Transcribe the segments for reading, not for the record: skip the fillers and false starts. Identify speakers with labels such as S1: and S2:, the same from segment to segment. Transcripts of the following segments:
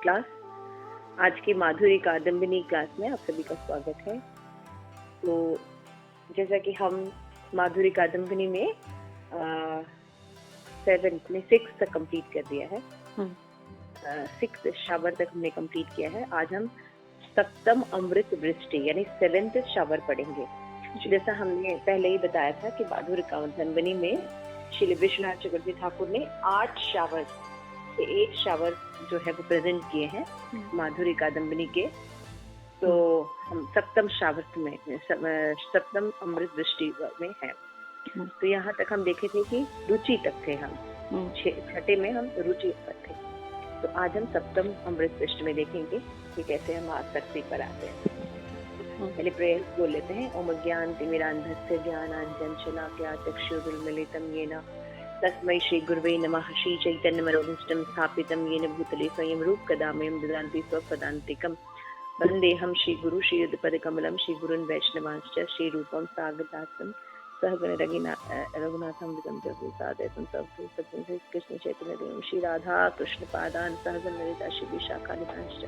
S1: Class. आज की माधुरी Kadambini class में आप सभी का स्वागत है। तो जैसा कि हम माधुरी कादम्बिनी में 6 तक कंप्लीट कर दिया है, 6 शावर तक हमने कंप्लीट किया है। आज हम सप्तम अमृत वृष्टि यानी 7th शावर पढ़ेंगे। जैसा हमने पहले ही बताया था कि माधुरी कादम्बिनी में श्री विश्वनाथ चक्रवर्ती ठाकुर ने 8 शावर से 1 शावर जो है वो प्रेजेंट किए हैं माधुरी कादम्बिनी के। तो हम सप्तम शावर में सप्तम अमृत वृष्टि में है। तो यहाँ तक हम देखे थे कि रुचि तक थे हम, छठे में हम रुचि पर थे। तो आज हम सप्तम अमृत वृष्टि में देखेंगे कि कैसे हम आसक्ति पर आते हैं। पहले प्रेयर बोल लेते हैं। ओम ज्ञान तिमिरान्धस्य ज्ञानांजन शलाकया चक्षुरुन्मीलितं येन तस्मै श्री गुरुवे नमः। श्री चैतन्यमनोभीष्टं स्थापितं येन भूतले स्वयं रूपकदामयं ददाति स्वपदान्तिकं। वन्देऽहं श्री गुरु श्रीयुतपदकमलं श्री गुरुन् वैष्णवांश्च श्री रूपं सागतासं सहगण रघुनाथं विदं प्रभुसादयतं सद्गुरुं कृष्ण चैतन्यदेवं श्री राधा कृष्ण पादान् सहगण ललिता श्री विशाखानिधांश्च।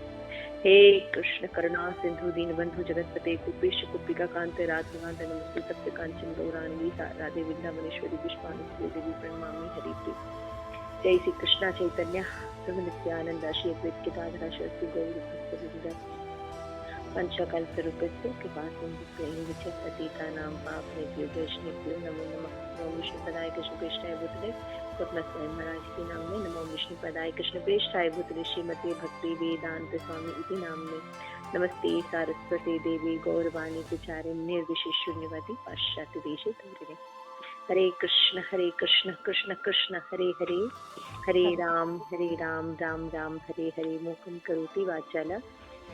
S1: हे कृष्ण करुणा सिंधु दीनबंधु जगतपते कुपेश कुपिका कांत राधाकांत नमस्ते सत्य कांचन गौरांगी राधे विद्यामणेश्वरी पुष्पानुसुते देवी प्रणमामि हरिप्रिय। जय श्री कृष्णा चैतन्य प्रभु नित्यानंद श्री अद्वैत गदाधर श्री गौर पंचकल्परूपस्य कृपासिन्धु पतितानां पावनेभ्यो नमो नमः। नमो विष्णुपदाय कृष्णप्रेष्ठाय भूतले स्वप्नस्वयं महाराज के नामने। नमो विष्णुपदाय कृष्णप्रेष्ठाय भूतले श्रीमते भक्ति वेदांत स्वामी इति नामने। नमस्ते सारस्वती देवी गौरवाणी प्रचारिणी निर्विशेष शून्यवादी पाश्चात्य देशे तोरिणे। हरे कृष्ण कृष्ण कृष्ण हरे हरे, हरे राम राम राम हरे हरे। मूकं करोति वाचालं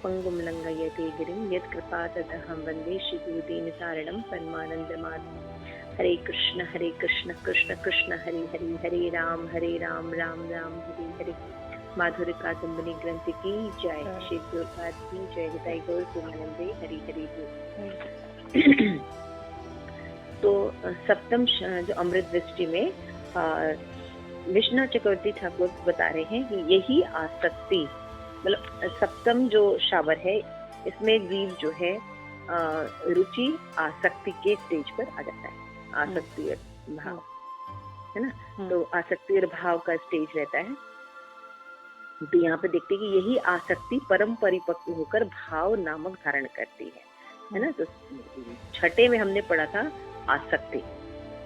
S1: पंगुं लंघयते गिरिं यत्कृपातमहं वन्दे श्रीगुरुदीनतारिणं परमानन्दमाधवं। हरे कृष्ण कृष्ण कृष्ण हरे हरे, हरे राम राम राम हरे हरे। माधुरी कादम्बिनी ग्रंथ की जय। श्री गुरुपाद की जय। गदाई गौर प्रेमानंदे हरि हरि बोल। तो सप्तम जो अमृत वृष्टि में विश्वनाथ चक्रवर्ती ठाकुर बता रहे हैं कि यही आसक्ति, मतलब सप्तम जो शावर है इसमें जीव जो है रुचि आसक्ति के स्टेज पर आ जाता है। आसक्ति और भाव है ना। तो आसक्ति और भाव का स्टेज रहता है। तो यहाँ पे देखते हैं कि यही आसक्ति परम परिपक्व होकर भाव नामक धारण करती है ना। तो छठे में हमने पढ़ा था आसक्ति।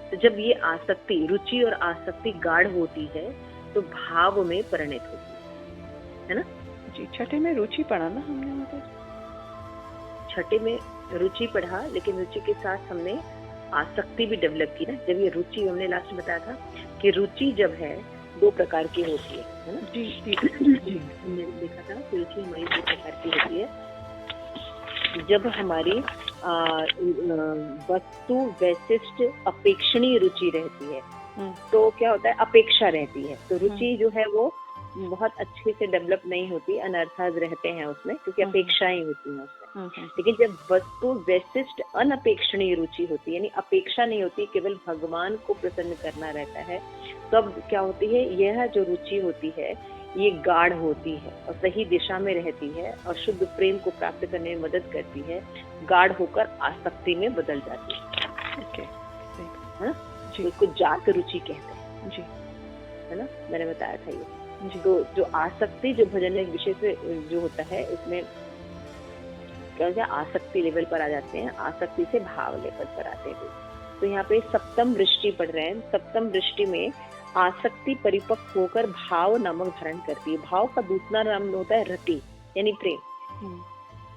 S1: तो जब ये आसक्ति, रुचि और आसक्ति गाढ़ होती है तो भाव में परिणत होती है ना
S2: जी। छठे में रुचि पढ़ा ना हमने, मतलब
S1: छठे में रुचि पढ़ा, लेकिन रुचि के साथ हमने आसक्ति भी डेवलप की ना। जब ये रुचि, हमने लास्ट में बताया था कि रुचि जब है 2 प्रकार की होती है ना।
S2: जी
S1: हमने देखा था कि रुचि हमारी 2 प्रकार की होती है। जब हमारी वस्तु वैशिष्ट अपेक्षणीय रुचि रहती है तो क्या होता है, अपेक्षा रहती है। तो रुचि जो है वो बहुत अच्छे से डेवलप नहीं होती, अनर्थाज रहते हैं उसमें, क्योंकि अपेक्षाएं होती हैं उसमें। लेकिन जब वस्तु वैशिष्ट अनपेक्षणीय रुचि होती है, यानी अपेक्षा नहीं होती, केवल भगवान को प्रसन्न करना रहता है, तब क्या होती है, यह जो रुचि होती है ये गाढ़ होती है और सही दिशा में रहती है और शुद्ध प्रेम को प्राप्त करने में मदद करती है। गाढ़ होकर आसक्ति में बदल जाती है। इसको जात रुचि कहते हैं जी, है ना। मैंने बताया था ये। तो जो आसक्ति, जो भजन विषय से जो होता है, इसमें क्या होता है, आसक्ति लेवल पर आ जाते हैं, आसक्ति से भाव लेवल पर आते हैं। तो यहाँ पे सप्तम वृष्टि पढ़ रहे हैं। सप्तम वृष्टि में आसक्ति परिपक्व होकर भाव नामक धारण करती है। भाव का दूसरा नाम होता है रति, यानी प्रेम।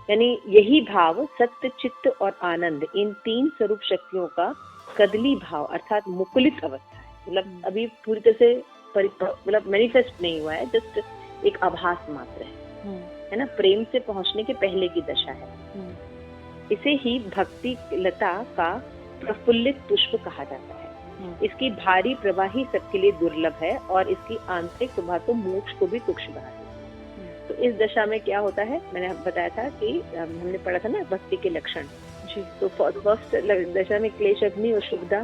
S1: यानी यही भाव सत्य, चित्त और आनंद, इन 3 स्वरूप शक्तियों का कदली भाव अर्थात मुकुलित अवस्था है। मतलब अभी पूरी तरह से मतलब मैनिफेस्ट नहीं हुआ है, जस्ट एक आभास मात्र है ना। प्रेम से पहुंचने के पहले की दशा है। इसे ही भक्ति लता का प्रफुल्लित पुष्प कहा जाता है। इसकी भारी प्रवाही सबके लिए दुर्लभ है और इसकी आंतरिक प्रभा तो मोक्ष को भी तुक्ष बना देती है। तो इस दशा में क्या होता है, मैंने बताया था कि हमने पढ़ा था ना भक्ति के लक्षण जी। तो फर्स्ट दशा में क्लेश अग्नि और शुभदा,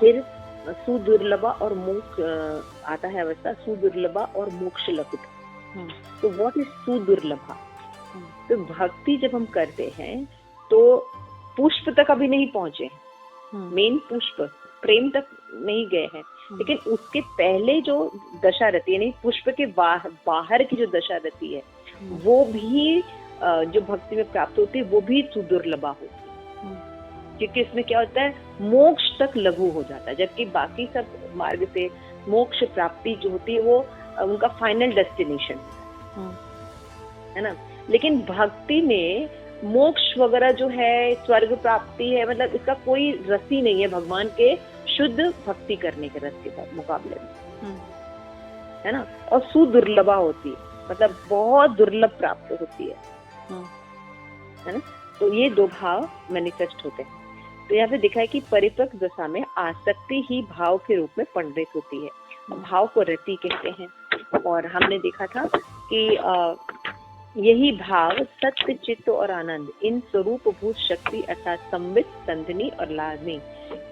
S1: फिर सुदुर्लभा और मोक्ष आता है अवस्था, सुदुर्लभा और मोक्ष लकुट। तो व्हाट इज सुदुर्लभा। तो भक्ति जब हम करते हैं तो पुष्प तक अभी नहीं पहुंचे, मेन पुष्प प्रेम तक नहीं गए हैं, लेकिन उसके पहले जो दशा रहती है, यानी पुष्प के बाहर की जो दशा रहती है, वो भी जो भक्ति में प्राप्त होती है वो भी सुदुर्लभा होती है, क्योंकि इसमें क्या होता है, मोक्ष तक लघु हो जाता है, जबकि बाकी सब मार्ग से मोक्ष प्राप्ति जो होती है वो उनका फाइनल डेस्टिनेशन है ना। लेकिन भक्ति में मोक्ष वगैरह जो है, स्वर्ग प्राप्ति है, मतलब इसका कोई रस ही नहीं है भगवान के शुद्ध भक्ति करने के रस के मुकाबले में, है ना। और सुदुर्लभा होती है, मतलब बहुत दुर्लभ प्राप्त होती है ना। तो ये दो भाव मैनिफेस्ट होते हैं। तो यहाँ पे दिखा है कि परिपक्व दशा में आसक्ति ही भाव के रूप में पंडित होती है, भाव को रति कहते हैं। और हमने देखा था कि यही भाव सत्य, चित्त और आनंद, इन स्वरूप भूत शक्ति अर्थात संबित, संधनी और लालनी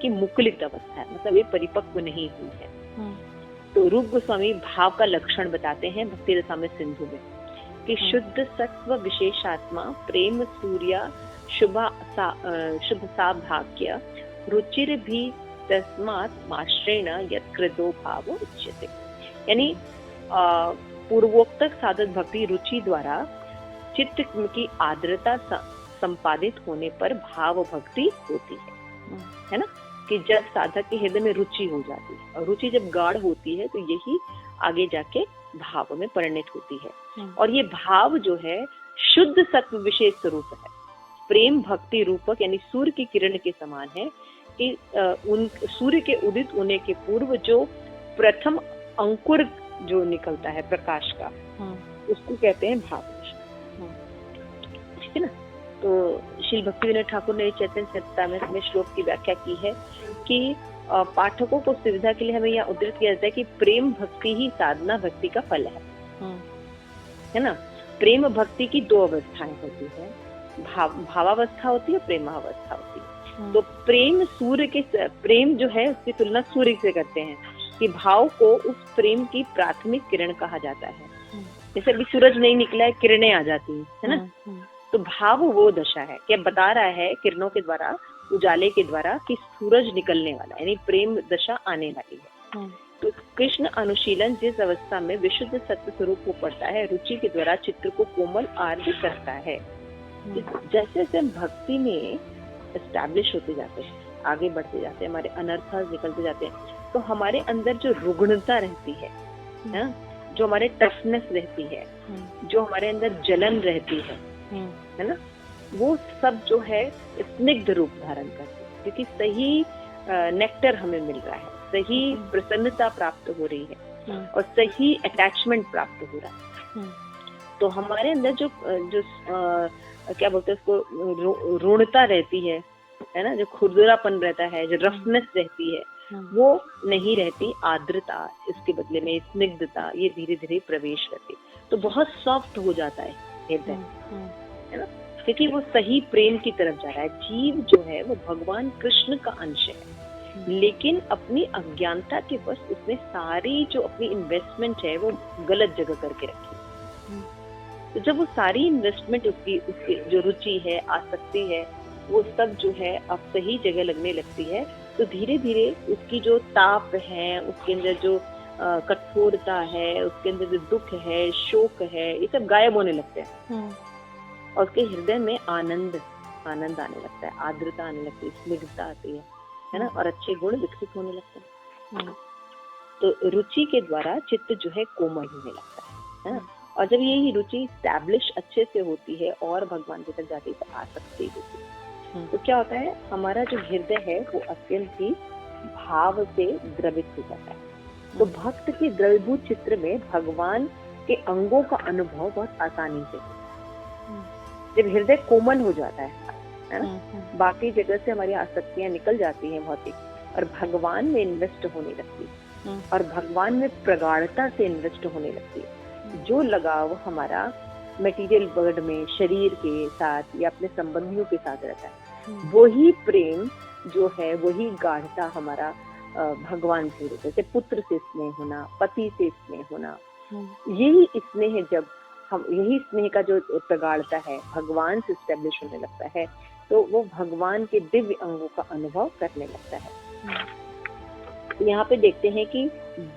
S1: की मुकुलित अवस्था है, मतलब ये परिपक्व नहीं हुई है। तो रूप गोस्वामी भाव का लक्षण बताते हैं भक्ति रसामृत सिंधु में कि शुद्ध सत्व विशेषात्मा प्रेम सूर्या शुभ सा भाग्य रुचिर भी तस्मात् माश्रेण यत्कृतो भाव उच्यते। यानी पूर्वोक्त साधक भक्ति रुचि द्वारा चित्त की आर्द्रता संपादित होने पर भाव भक्ति होती है ना, कि जब साधक के हृदय में रुचि हो जाती है, और रुचि जब गाढ़ होती है तो यही आगे जाके भाव में परिणत होती है। और ये भाव जो है शुद्ध सत्व विशेष स्वरूप है, प्रेम भक्ति रूपक, यानी सूर्य की किरण के समान है कि उन सूर्य के उदित होने के पूर्व जो प्रथम अंकुर जो निकलता है प्रकाश का, उसको कहते हैं भाव। ठीक है ना। तो श्री भक्तिविनोद ठाकुर ने चैतन्य चरितामृत में श्लोक की व्याख्या की है कि पाठकों को सुविधा के लिए हमें यहाँ उद्धृत किया जाता है कि प्रेम भक्ति ही साधना भक्ति का फल है ना। प्रेम भक्ति की दो अवस्थाएं होती है, भावावस्था होती है, प्रेमावस्था होती है। तो प्रेम सूर्य के, प्रेम जो है उसकी तुलना सूर्य से करते हैं कि भाव को उस प्रेम की प्राथमिक किरण कहा जाता है। जैसे अभी सूरज नहीं निकला है, किरणें आ जाती है ना। तो भाव वो दशा है कि बता रहा है किरणों के द्वारा, उजाले के द्वारा कि सूरज निकलने वाला, यानी प्रेम दशा आने वाली है। तो कृष्ण अनुशीलन जिस अवस्था में विशुद्ध सत्य स्वरूप को पड़ता है, रुचि के द्वारा चित्र को कोमल आर्द्र करता है। जैसे जैसे हम भक्ति में एस्टैब्लिश होते जाते हैं, आगे बढ़ते जाते हैं, हमारे अनर्थास निकलते जाते हैं, तो हमारे अंदर जो रुग्णता रहती है ना, जो हमारे टफनेस रहती है, जो हमारे अंदर जलन रहती है ना, वो सब जो है स्निग्ध रूप धारण करती है, क्योंकि सही नेक्टर हमें मिल रहा है, सही प्रसन्नता प्राप्त हो रही है और सही अटैचमेंट प्राप्त हो रहा है। तो हमारे अंदर जो क्या बोलते हैं उसको, ऋणता रहती है ना, जो खुरदरापन रहता है, जो रफनेस रहती है, वो नहीं रहती। आर्द्रता, इसके बदले में स्निग्धता, ये धीरे धीरे प्रवेश करती, तो बहुत सॉफ्ट हो जाता है हृदय, है ना, क्योंकि वो सही प्रेम की तरफ जा रहा है। जीव जो है वो भगवान कृष्ण का अंश है, लेकिन अपनी अज्ञानता के वश उसने सारी जो अपनी इन्वेस्टमेंट है वो गलत जगह करके रखी। तो जब वो सारी इन्वेस्टमेंट उसकी जो रुचि है, आसक्ति है, वो सब जो है अब सही जगह लगने लगती है, तो धीरे धीरे उसकी जो ताप है, उसके अंदर जो कठोरता है, उसके अंदर जो दुख है, शोक है, ये सब गायब होने लगते हैं और उसके हृदय में आनंद आने लगता है, आर्द्रता आने लगती है, स्निग्धता आती है ना, और अच्छे गुण विकसित होने लगते हैं। तो रुचि के द्वारा चित्त जो है कोमल होने लगता है ना। और जब यही रुचि स्टैब्लिश अच्छे से होती है और भगवान की तरफ जाती है तो आसक्ति होती है। तो क्या होता है, हमारा जो हृदय है वो अत्यंत ही भाव से द्रवित हो जाता है। तो भक्त के द्रवीभूत चित्र में भगवान के अंगों का अनुभव बहुत आसानी से होता है। जब हृदय कोमल हो जाता है ना, बाकी जगह से हमारी आसक्तियां निकल जाती हैं भौतिक, और भगवान में इन्वेस्ट होने लगती है, और भगवान में प्रगाढ़ता से इन्वेस्ट होने लगती है। जो लगाव हमारा मटेरियल वर्ल्ड में शरीर के साथ या अपने संबंधियों के साथ रहता है, वही प्रेम जो है, वही गाढ़ता हमारा भगवान से, जैसे पुत्र से स्नेह होना, पति से स्नेह होना, यही स्नेह जब हम यही स्नेह का जो प्रगाढ़ता है भगवान से स्टेब्लिश होने लगता है, तो वो भगवान के दिव्य अंगों का अनुभव करने लगता है। तो यहाँ पे देखते हैं कि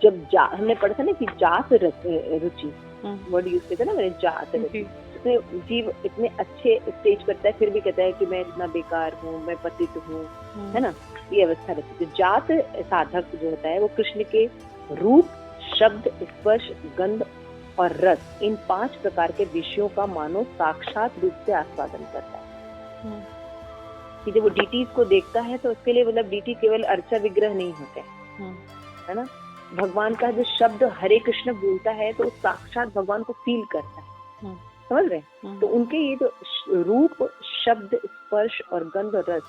S1: जब हमने पढ़ा था ना कि जात रुचि वर्ड यूज किया था ना मैंने, जात रुचि। जीव इतने अच्छे स्टेज करता है फिर भी कहता है कि मैं इतना बेकार हूँ, मैं पतित हूँ, है ना, ये अवस्था रहती है। जात साधक जो होता है वो कृष्ण के रूप, शब्द, स्पर्श, गंध और रस, इन 5 प्रकार के विषयों का मानो साक्षात रूप से आस्वादन करता है। कि जब वो डीटीज को देखता है तो उसके लिए मतलब डीटी केवल अर्चा विग्रह नहीं होते, है ना, भगवान का जो शब्द हरे कृष्ण बोलता है तो साक्षात भगवान को फील करता है, समझ रहे। तो उनके ये जो रूप, शब्द, स्पर्श और गंध और रस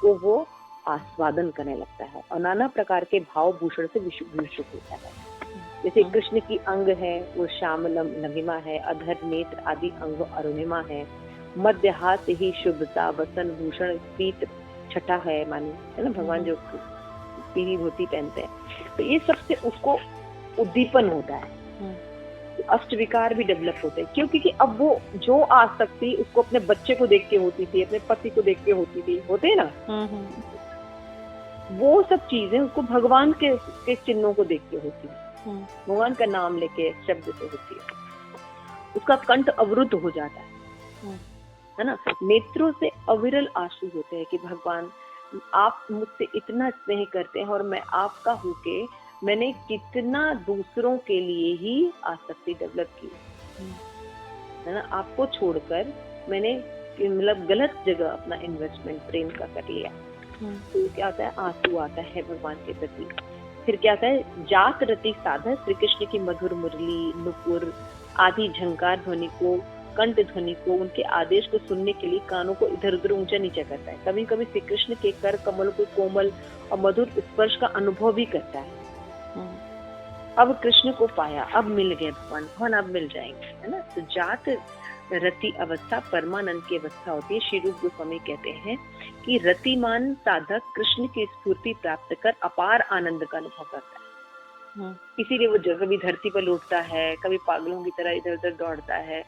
S1: को वो आस्वादन करने लगता है और नाना प्रकार के भाव भूषण से विभूषित होता है। जैसे कृष्ण की अंग है वो श्यामलम लघिमा है, अधर नेत्र आदि अंग अरुणिमा है, मध्य हाथ ही शुभता, वसन भूषण पीत छठा है, मानी है ना, भगवान जो पीली धोती पहनते हैं, तो ये सबसे उसको उद्दीपन होता है, अष्ट विकार भी डेवलप होते हैं। क्योंकि अब वो जो आसक्ति उसको अपने बच्चे को देख के होती थी, अपने पति को देख के होती थी, होते है ना, वो सब चीजें उसको भगवान के चिन्हों को देख के होती है, भगवान का नाम लेके शब्द से होती है, उसका कंठ अवरुद्ध हो जाता है ना। नेत्रों से अविरल आंसू होते हैं कि भगवान आप मुझसे इतना स्नेह करते हैं और मैं आपका होके मैंने कितना दूसरों के लिए ही आसक्ति डेवलप की, है ना, आपको छोड़कर मैंने मतलब गलत जगह अपना इन्वेस्टमेंट प्रेम का कर लिया। तो क्या आता है, आंसू आता है भगवान के प्रति। फिर क्या आता है, जात रति साधक श्री कृष्ण की मधुर मुरली, नुपुर आदि झंकार ध्वनि को, कंठ ध्वनि को, उनके आदेश को सुनने के लिए कानों को इधर उधर ऊंचा नीचा करता है। कभी कभी श्री कृष्ण के कर कमल को कोमल और मधुर स्पर्श का अनुभव भी करता है। अब कृष्ण को पाया, अब मिल गए भगवान, अब मिल जाएंगे, है ना। तो जात रति अवस्था परमानंद की अवस्था होती है। श्री रूप गोस्वामी कहते हैं कि रतिमान साधक कृष्ण की स्फूर्ति प्राप्त कर अपार आनंद का अनुभव करता है। इसीलिए वो कभी धरती पर लौटता है, कभी पागलों की तरह इधर उधर दौड़ता है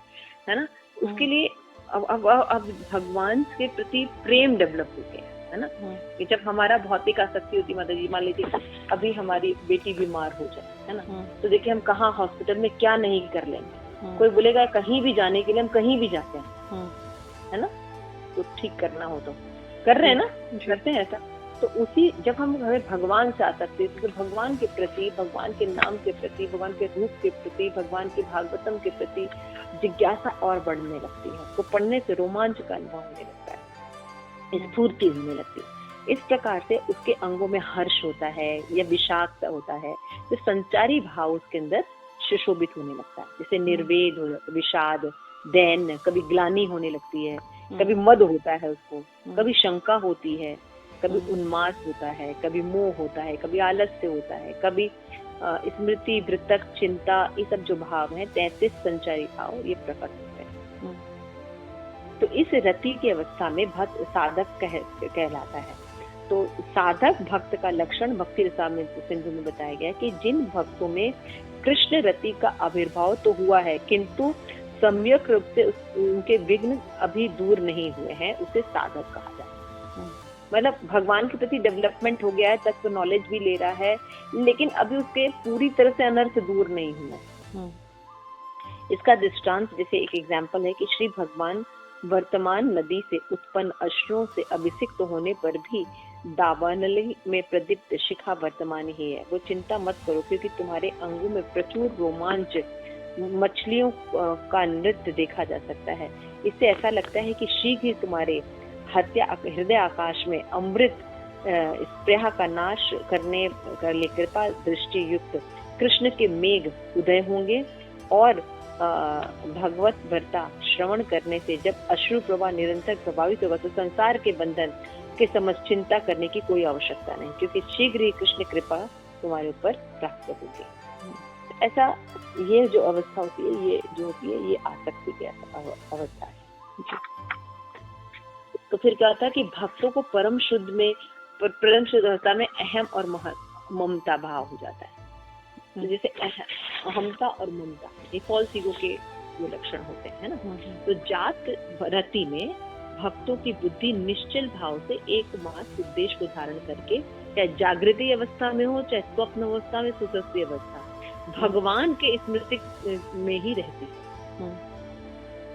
S1: ना। उसके लिए अब भगवान के प्रति प्रेम डेवलप हो गया है ना। कि जब हमारा भौतिक आसक्ति होती, माता जी मान लीजिए अभी हमारी बेटी बीमार हो जाए, है ना, तो देखिए हम कहाँ हॉस्पिटल में क्या नहीं कर लेंगे। कोई बोलेगा कहीं भी जाने के लिए हम कहीं भी जाते हैं, है ना, तो ठीक करना हो तो कर रहे हैं ना, करते हैं ऐसा। तो उसी जब हमें भगवान से आसक्ति, तो भगवान के प्रति, भगवान के नाम के प्रति, भगवान के रूप के प्रति, भगवान के भागवतम के प्रति जिज्ञासा और बढ़ने लगती है। उसको पढ़ने से रोमांच का अनुभव होने लगता है, स्फूर्ति होने लगती है। इस प्रकार से उसके अंगों में हर्ष होता है या विषाद होता है, तो संचारी भाव उसके अंदर सुशोभित होने लगता है। जैसे निर्वेद हो जाता है, विषाद, दैन, कभी ग्लानि होने लगती है, कभी मद होता है उसको, कभी शंका होती है, कभी उन्माद होता है, कभी मोह होता है, कभी आलस्य होता है, कभी स्मृति, वृतक, चिंता, ये सब जो भाव हैं 33 संचारी भाव ये प्रकट होते हैं। तो इस रति की अवस्था में भक्त साधक कहलाता है। तो साधक भक्त का लक्षण भक्ति रसामृत सिंधु में बताया गया कि जिन भक्तों में कृष्ण रति का आविर्भाव तो हुआ है किंतु सम्यक रूप से उनके विघ्न अभी दूर नहीं हुए हैं, उसे साधक कहा जाता है। मतलब भगवान के प्रति डेवलपमेंट हो गया है, तक तो नॉलेज भी ले रहा है, लेकिन अभी उसके पूरी तरह से अनर्थ दूर नहीं हुआ। इसका दृष्टांत जैसे एक एग्जाम्पल है कि श्री भगवान वर्तमान नदी से उत्पन्न अश्रुओं से अभिषिक्त होने पर भी दावानली में प्रदीप्त शिखा वर्तमान ही है। वो चिंता मत करो क्योंकि तुम्हारे अंगों में प्रचुर रोमांच, मछलियों का नृत्य देखा जा सकता है। इससे ऐसा लगता है कि शीघ्र ही तुम्हारे हृदय आकाश में अमृत स्प्रेहा का नाश करने कृपा दृष्टि युक्त कृष्ण के मेघ उदय होंगे और भगवत वार्ता श्रवण करने से जब अश्रु प्रवाह निरंतर प्रभावित होगा तो संसार के बंधन के समझ चिंता करने की कोई आवश्यकता नहीं, क्योंकि शीघ्र ही कृष्ण कृपा तुम्हारे ऊपर प्राप्त होगी। ऐसा ये जो अवस्था होती है, ये जो होती है ये आसक्ति की अवस्था है। तो फिर क्या होता है कि भक्तों को परम शुद्ध अवस्था में अहम और ममता भाव हो जाता है। तो जैसे अहमता और ममता ये फॉल्स ईगो के वो लक्षण होते हैं, है ना। तो जात रति में भक्तों की बुद्धि निश्चल भाव से एकमात्र उद्देश्य को धारण करके, चाहे जागृति अवस्था में हो चाहे स्वप्न अवस्था में, सुषुप्ति अवस्था, भगवान के स्मृति में ही रहती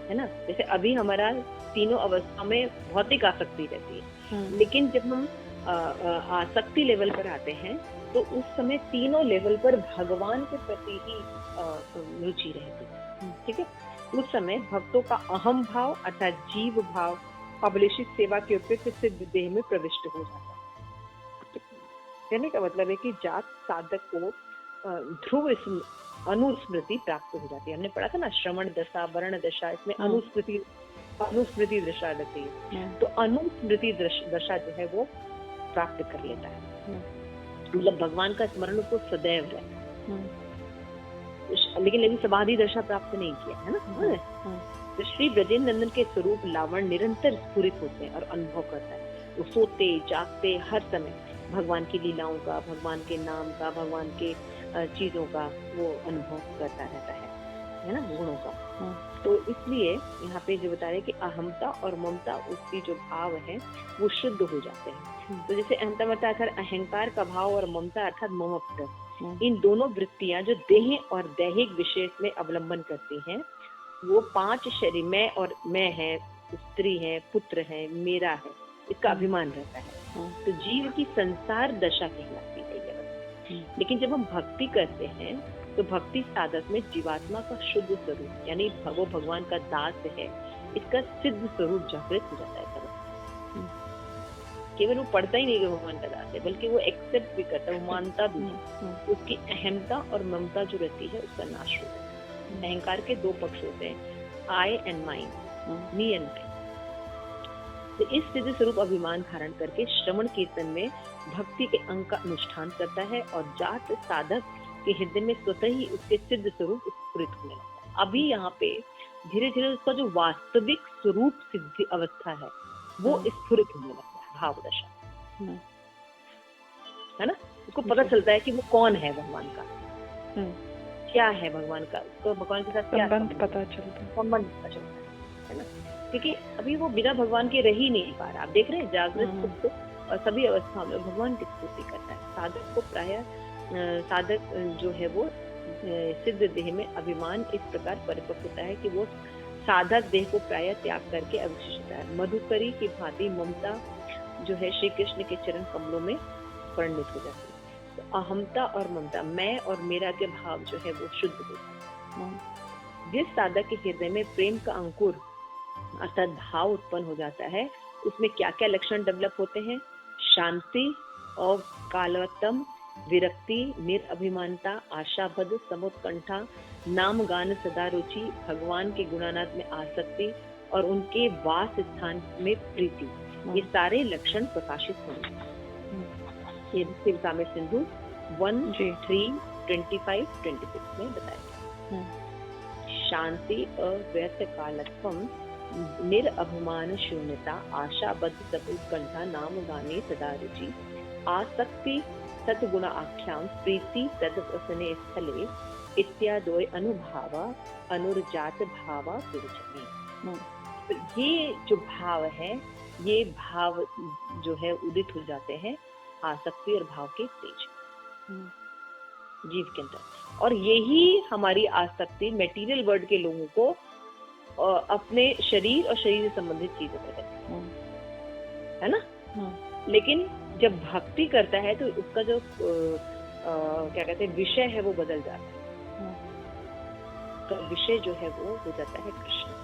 S1: है ना। जैसे अभी हमारा तीनों अवस्था में भौतिक आसक्ति रहती है, लेकिन जब हम आसक्ति लेवल पर आते हैं तो उस समय तीनों लेवल पर भगवान के प्रति ही रुचि रहती है, ठीक है। उस समय भक्तों का अहम भाव अर्थात जीव भाव अभिलषित सेवा के उपयुक्त सिद्ध देह में प्रविष्ट हो जाता है। कहने का मतलब है कि जात साधक को ध्रुव अनुस्मृति प्राप्त हो जाती है। हमने पढ़ा था ना, श्रवण दशा, वर्ण दशा, इसमें अनुस्मृति दशा रहती है। तो अनुस्मृति दशा जो है वो प्राप्त कर लेता है, मतलब भगवान का स्मरण उसको सदैव रहता है। लेकिन अभी समाधि दशा प्राप्त नहीं किया है ना। तो श्री ब्रजेंद्र नंदन के स्वरूप लावण निरंतर स्फुरित होते हैं और अनुभव करता है। वो सोते जागते हर समय भगवान की लीलाओं का, भगवान के नाम का, भगवान के चीजों का वो अनुभव करता रहता है ना, गुणों का। तो इसलिए यहाँ पे जो बता रहे कि अहमता और ममता, उसकी जो भाव है वो शुद्ध हो जाते हैं। तो जैसे अहमता ममता अर्थात अहंकार का भाव और ममता अर्थात ममत्व, इन दोनों वृत्तियां जो देह और दैहिक विशेष में अवलंबन करती हैं, वो 5 शरीर, मैं और मैं है, स्त्री है, पुत्र है, मेरा है, इसका अभिमान रहता है। तो जीव की संसार दशा कहलाती है ये। लेकिन जब हम भक्ति करते हैं तो भक्ति साधक में जीवात्मा का शुद्ध स्वरूप यानी वो भगवान का दास है, इसका सिद्ध स्वरूप जागृत हो जाता है। केवल वो पढ़ता ही नहीं कि भगवान का दास है, बल्कि वो एक्सेप्ट भी करता है, वो मानता भी है। उसकी अहमता और ममता जो रहती है उसका नाश हो जाता है। अहंकार के 2 पक्ष होते हैं, I and mine, me and mine. तो इस सिद्ध स्वरूप अभिमान धारण करके श्रवण कीर्तन में भक्ति के अंग का अनुष्ठान करता है और जात साधक के हृदय में स्वतः ही उसके सिद्ध स्वरूप स्फुरित होने लगता है। अभी यहाँ पे धीरे धीरे उसका जो वास्तविक स्वरूप सिद्धि अवस्था है वो स्फुरित होने लगता है, भाव दशा, है ना। उसको पता चलता है कि वो कौन है, भगवान का क्या है, भगवान का, उसको भगवान के साथ क्या संबंध पता चलता है ना। क्योंकि अभी वो बिना भगवान के रह ही नहीं पा रहा। आप देख रहे हैं जागृत सुप्त और सभी अवस्थाओं में भगवान की स्तुति करता है। साधक को प्राय साधक जो है वो सिद्ध देह में अभिमान इस प्रकार परिपक्व होता है कि वो साधक देह को प्राय त्याग करके अवशिष्ट है। मधुकरी की भांति ममता जो है श्री कृष्ण के चरण कमलों में परिणित हो जाती है। तो अहमता और ममता, मैं और मेरा के भाव जो है वो शुद्ध हो जाता है। जिस साधक के हृदय में प्रेम का अंकुर अर्थात भाव उत्पन्न हो जाता है, उसमें क्या क्या लक्षण डेवलप होते हैं? शांति और कालवत्तम, विरक्ति, निरअभिमानता, आशाबद्ध, समुत्कंठा, नाम गान सदा रुचि, भगवान के गुणानाद में आसक्ति और उनके वास स्थान में प्रीति, ये सारे लक्षण प्रकाशित होंगे। ये शिवकामे सिंधु 1:3:25-26 में बताया। शांति, अव्यक्त कालत्वम, निरअभिमान शून्यता, आशाबद्ध समुत्कंठा, नाम गाने सदा रुचि, आसक्ति सद्गुण आख्याम, प्रीति तद्वसने स्थले इत्यादि अनुभावा अनुर्जात भावा पुरुषने। तो ये जो भाव है, ये भाव जो है उदित हो जाते हैं आसक्ति और भाव के तेज जीव के अंदर। और यही हमारी आसक्ति मेटीरियल वर्ल्ड के लोगों को अपने शरीर और शरीर से संबंधित चीजों पर है ना। लेकिन जब भक्ति करता है तो उसका जो क्या कहते हैं विषय है वो बदल जाता है। तो विषय जो है वो हो जाता है कृष्ण।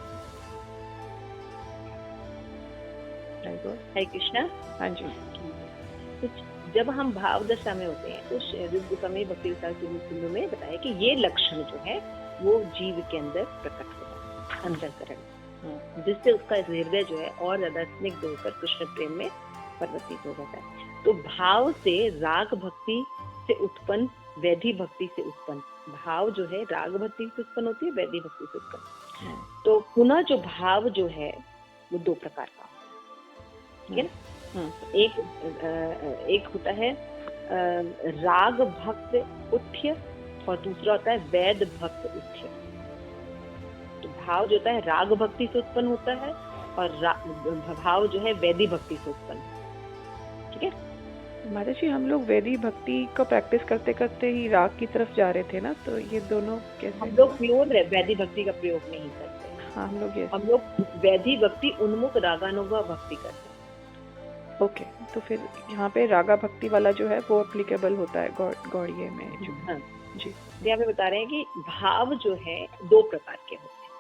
S1: हरे कृष्णा। हाँ जी। तो जब हम भाव दशा में होते हैं तो समय भक्ति विशाल सिंधु में बताया कि ये लक्षण जो है वो जीव के अंदर प्रकट हो जाता है, अंतःकरण, जिससे उसका हृदय जो है और ज्यादा स्निग्ध होकर कृष्ण प्रेम में परिवर्तित हो जाता है। तो भाव से राग भक्ति से उत्पन्न, वैधि भक्ति से उत्पन्न, भाव जो है राग भक्ति से उत्पन्न होती है, वैधि भक्ति से उत्पन्न। तो पुनः जो भाव जो है वो 2 प्रकार का होता है, एक होता है राग भक्त उठ्य और दूसरा होता है वैद भक्त उठ्य। तो भाव जो होता है राग भक्ति से उत्पन्न होता है और भाव जो है वैदिक भक्ति से उत्पन्न, ठीक है।
S2: माता जी हम लोग वैदिक भक्ति को प्रैक्टिस करते करते ही राग की तरफ जा रहे थे ना, तो ये दोनों कैसे?
S1: हम लोग प्योर वैदिक भक्ति का प्रयोग नहीं करते।
S2: हाँ हम लोग
S1: वैदिक भक्ति उन्मुख रागानुगा भक्ति करते हैं।
S2: ओके, तो फिर यहाँ पे रागा भक्ति वाला जो है वो एप्लीकेबल होता है गौड़िये में जो।
S1: हाँ
S2: जी,
S1: यहाँ पे बता रहे हैं कि भाव जो है 2 प्रकार के होते हैं,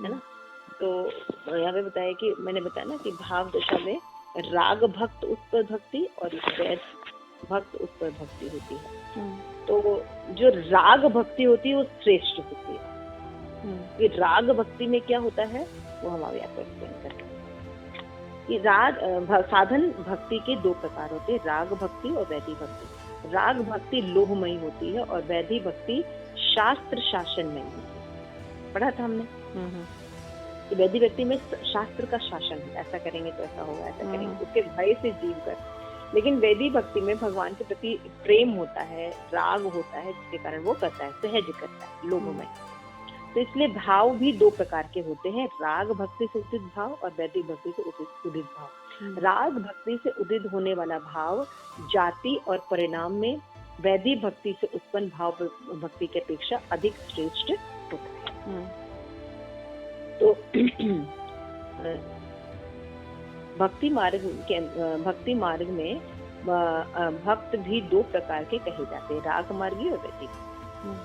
S1: है ना। तो यहाँ पे बताया कि मैंने बताया ना कि भाव दशा में राग भक्त उत्पर भक्ति और वैद भक्त उत्पर भक्ति होती है। तो जो राग भक्ति होती है वो श्रेष्ठ होती है। ये राग भक्ति में क्या होता है वो हम अभी आपको एक्सप्लेन करते हैं। कि साधन भक्ति के 2 प्रकार होते हैं, राग भक्ति और वैदिक भक्ति। राग भक्ति लोभमयी होती है और वैदिक भक्ति शास्त्र शासनमयी होती है। पढ़ा था हमने कि वैदिक भक्ति में शास्त्र का शासन है, ऐसा करेंगे तो ऐसा होगा, ऐसा करेंगे, उसके भय से जीव कर। लेकिन वैदिक भक्ति में भगवान के प्रति प्रेम होता है, राग होता है, जिसके कारण वो करता है, सहज करता है, लोभमय। तो इसलिए भाव भी 2 प्रकार के होते हैं, राग भक्ति से उदित भाव और वैदिक भक्ति से उदित भाव। राग भक्ति से उदित होने वाला भाव जाति और परिणाम में वैदिक भक्ति से उत्पन्न भाव भक्ति की अपेक्षा अधिक श्रेष्ठ होता है। तो भक्ति मार्ग में भक्त भी 2 प्रकार के कहे जाते हैं, राग मार्गी और वैदिक।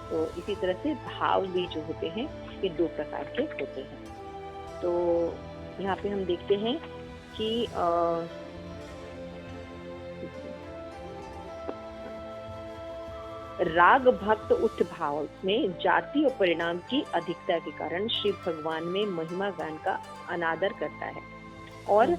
S1: तो इसी तरह से भाव भी जो होते हैं ये 2 प्रकार के होते हैं। तो यहाँ पे हम देखते हैं कि राग भक्त उच्च भाव में जाति और परिणाम की अधिकता के कारण श्री भगवान में महिमा गान का अनादर करता है और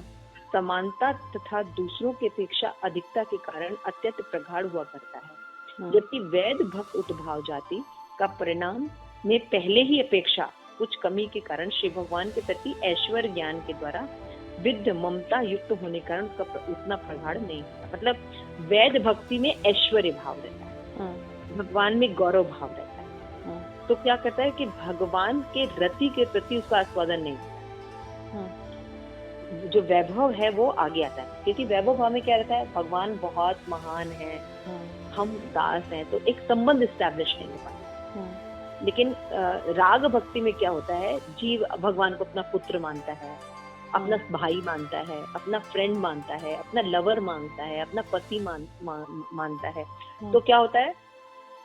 S1: समानता तथा दूसरों की अपेक्षा अधिकता के कारण अत्यंत प्रगाढ़ हुआ करता है। जबकि वैद भक्त उच्च भाव जाति का परिणाम में पहले ही अपेक्षा कुछ कमी के कारण श्री भगवान के प्रति ऐश्वर्य ज्ञान के द्वारा विद्य ममता युक्त होने के कारण उसका उतना प्रगाढ़ नहीं होता। मतलब वैद भक्ति में ऐश्वर्य भाव रहता है, भगवान में गौरव भाव रहता है। तो क्या कहता है कि भगवान के रति के प्रति उसका आस्वादन नहीं होता। जो वैभव है वो आगे आता है, क्योंकि वैभव भाव में क्या रहता है, भगवान बहुत महान है, हम दास हैं, तो एक संबंध स्टैब्लिश नहीं हो पाता। लेकिन राग भक्ति में क्या होता है, जीव भगवान को अपना पुत्र मानता है, अपना भाई मानता है, अपना फ्रेंड मानता है, अपना लवर मानता है, अपना पति मानता है। तो क्या होता है,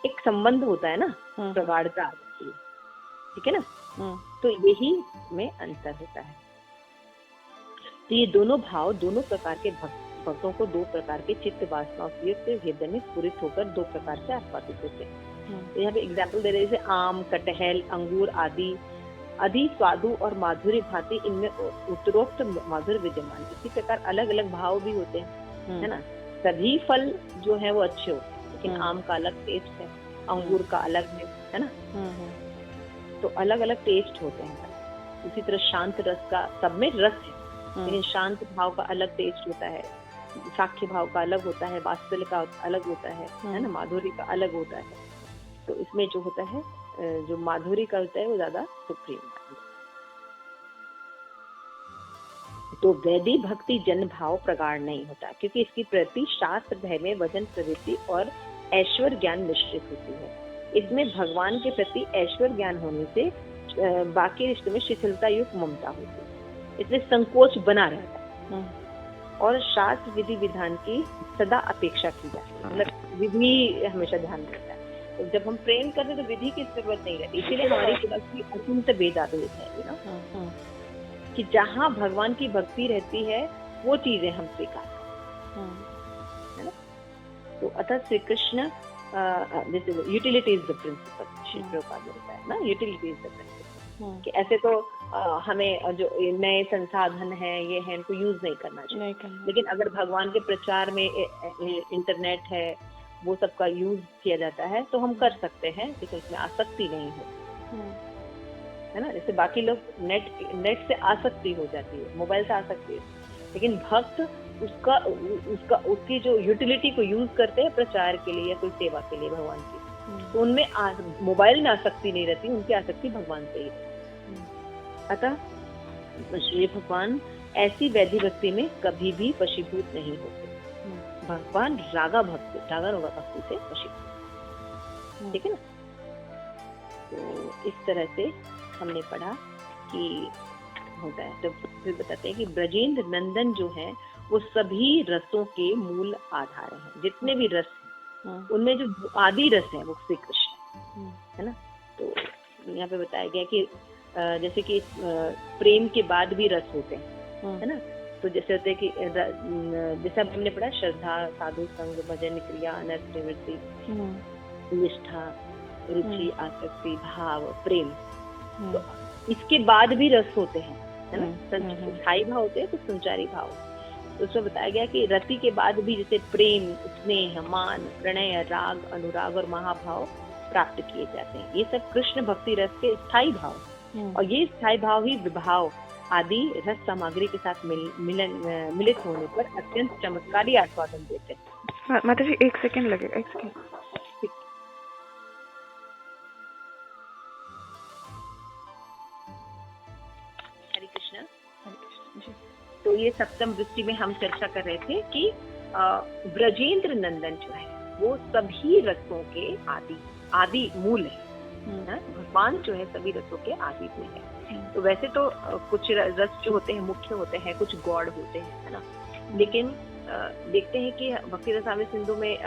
S1: एक संबंध होता है ना, प्रगाढ़ता आ जाती है, ठीक है ना। तो यही में अंतर होता है। तो ये दोनों भाव दोनों प्रकार के भक्तों को 2 प्रकार के चित्त वासना से हृदय में स्फुरित होकर 2 प्रकार से आस्वादित होते हैं। तो यहाँ पे एग्जाम्पल दे रहे, जैसे आम, कटहल, अंगूर आदि स्वादु और माधुर्य भांति इनमें उत्तरोक्त माधुर्य विद्यमान। इसी प्रकार अलग अलग भाव भी होते हैं, है ना। सभी फल जो है वो अच्छे होते हैं, लेकिन आम का अलग टेस्ट है, अंगूर का अलग है ना। तो अलग अलग टेस्ट होते हैं। उसी तरह शांत रस का, सब में रस है, लेकिन शांत भाव का अलग टेस्ट होता है, साक्ष्य भाव का अलग होता है, वात्सल्य का अलग होता है ना, माधुर्य का अलग होता है। तो इसमें जो होता है, जो माधुर्य का होता है वो ज्यादा सुप्रीम। तो वैदिक भक्ति जन भाव प्रगाढ़ नहीं होता, क्योंकि इसकी प्रति शास्त्र भय में वजन प्रवृत्ति और ऐश्वर्य ज्ञान मिश्रित होती है। इसमें भगवान के प्रति ऐश्वर्य ज्ञान होने से बाकी रिश्तों में शिथिलता युक्त ममता होती है, इसलिए संकोच बना रहता है और शास्त्र विधि विधान की सदा अपेक्षा की जाती है। मतलब विधि हमेशा ध्यान देता है। तो जब हम प्रेम करते हैं तो विधि की जरूरत नहीं रहती, इसीलिए हमारी फिलॉसफी अत्यंत वेदाद्वैत है, कि जहाँ भगवान की भक्ति रहती है वो चीजें हम स्वीकार, है ना। तो अतः श्री कृष्ण जैसे utility is the principle, Shri Prabhupada बोलता है ना, यूटिलिटी इज द प्रिंसिपल, कि ऐसे तो हमें जो नए संसाधन है ये है, इनको यूज नहीं करना चाहिए, लेकिन अगर भगवान के प्रचार में इंटरनेट है, वो सबका यूज किया जाता है तो हम कर सकते हैं, लेकिन उसमें आसक्ति नहीं हो, है ना। जैसे बाकी लोग नेट से आसक्ति हो जाती है, मोबाइल से आसक्ति है, लेकिन भक्त उसकी जो यूटिलिटी को यूज करते हैं प्रचार के लिए या कोई सेवा के लिए भगवान की, तो उनमें मोबाइल में आसक्ति नहीं रहती, उनकी आसक्ति भगवान से ही। अतः श्री भगवान ऐसी वैधि भक्ति में कभी भी वशीभूत नहीं होते। भगवान रागा भक्ति से वशीभूत, ठीक है ना। तो इस तरह से हमने पढ़ा कि होता है। तो फिर बताते हैं कि ब्रजेंद्र नंदन जो है वो सभी रसों के मूल आधार हैं। जितने भी रस हैं उनमें जो आदि रस है वो श्री कृष्ण है ना। तो यहाँ पे बताया गया कि जैसे कि प्रेम के बाद भी रस होते हैं, है ना। तो जैसे होते हैं कि जैसे अब हमने पढ़ा श्रद्धा, साधु संग, भजन क्रिया, अनर्थ निवृत्ति, निष्ठा, रुचि, आसक्ति, भाव, प्रेम। तो इसके बाद भी रस होते हैं, है ना। स्थायी भाव होते हैं, कुछ संचारी भाव। तो उसमें बताया गया कि रति के बाद भी जैसे प्रेम, स्नेह, मान, प्रणय, राग, अनुराग और महाभाव प्राप्त किए जाते हैं। ये सब कृष्ण भक्ति रस के स्थायी भाव, और ये स्थायी भाव ही विभाव आदि रस सामग्री के साथ मिलित होने पर अत्यंत चमत्कारी आस्वादन देते हैं।
S2: माता जी 1 सेकंड लगेगा, 1 सेकंड।
S1: हरे कृष्ण। तो ये सप्तम वृत्ति में हम चर्चा कर रहे थे कि ब्रजेंद्र नंदन जो है वो सभी रसों के आदि मूल है। भगवान जो है सभी रसों के आदि मूल है। तो वैसे तो कुछ रस जो होते हैं मुख्य होते हैं, कुछ गौड़ होते हैं, है ना। लेकिन देखते हैं कि भक्ति रसामृत सिंधु में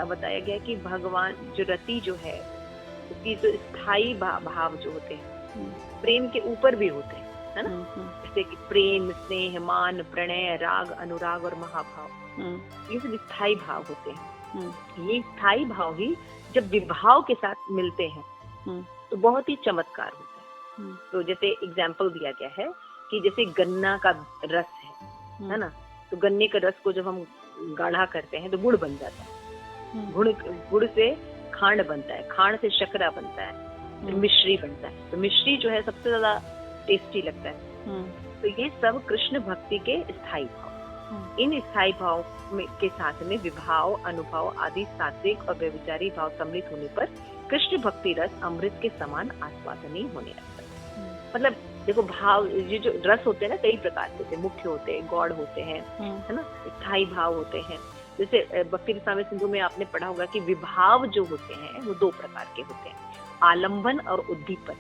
S1: बताया गया कि भगवान जो रति जो है उसकी जो स्थायी भाव जो होते हैं प्रेम के ऊपर भी होते हैं, है ना। जैसे कि प्रेम, स्नेह, मान, प्रणय, राग, अनुराग और महाभाव, ये सब स्थायी भाव होते हैं। ये स्थायी भाव ही जब विभाव के साथ मिलते हैं तो बहुत ही चमत्कार होता है। तो जैसे एग्जाम्पल दिया गया है कि जैसे गन्ना का रस है ना। तो गन्ने के रस को जब हम गाढ़ा करते हैं तो गुड़ बन जाता है। गुड़ से खांड बनता है, खांड से शक्करा बनता है, फिर मिश्री बनता है। तो मिश्री जो है सबसे ज्यादा टेस्टी लगता है। तो ये सब कृष्ण भक्ति के स्थायी भाव। इन स्थायी भाव के साथ में विभाव, अनुभव आदि सात्विक और व्यभिचारी भाव सम्मिलित होने पर कृष्ण भक्ति रस अमृत के समान आस्वादनीय होने लगता है। मतलब देखो भाव, ये जो रस होते हैं ना कई प्रकार के होते हैं, मुख्य होते हैं, गौड़ होते हैं, है ना, स्थायी भाव होते हैं। जैसे भक्ति रसामृत सिंधु में आपने पढ़ा होगा कि विभाव जो होते हैं वो 2 प्रकार के होते हैं, आलंबन और उद्दीपन,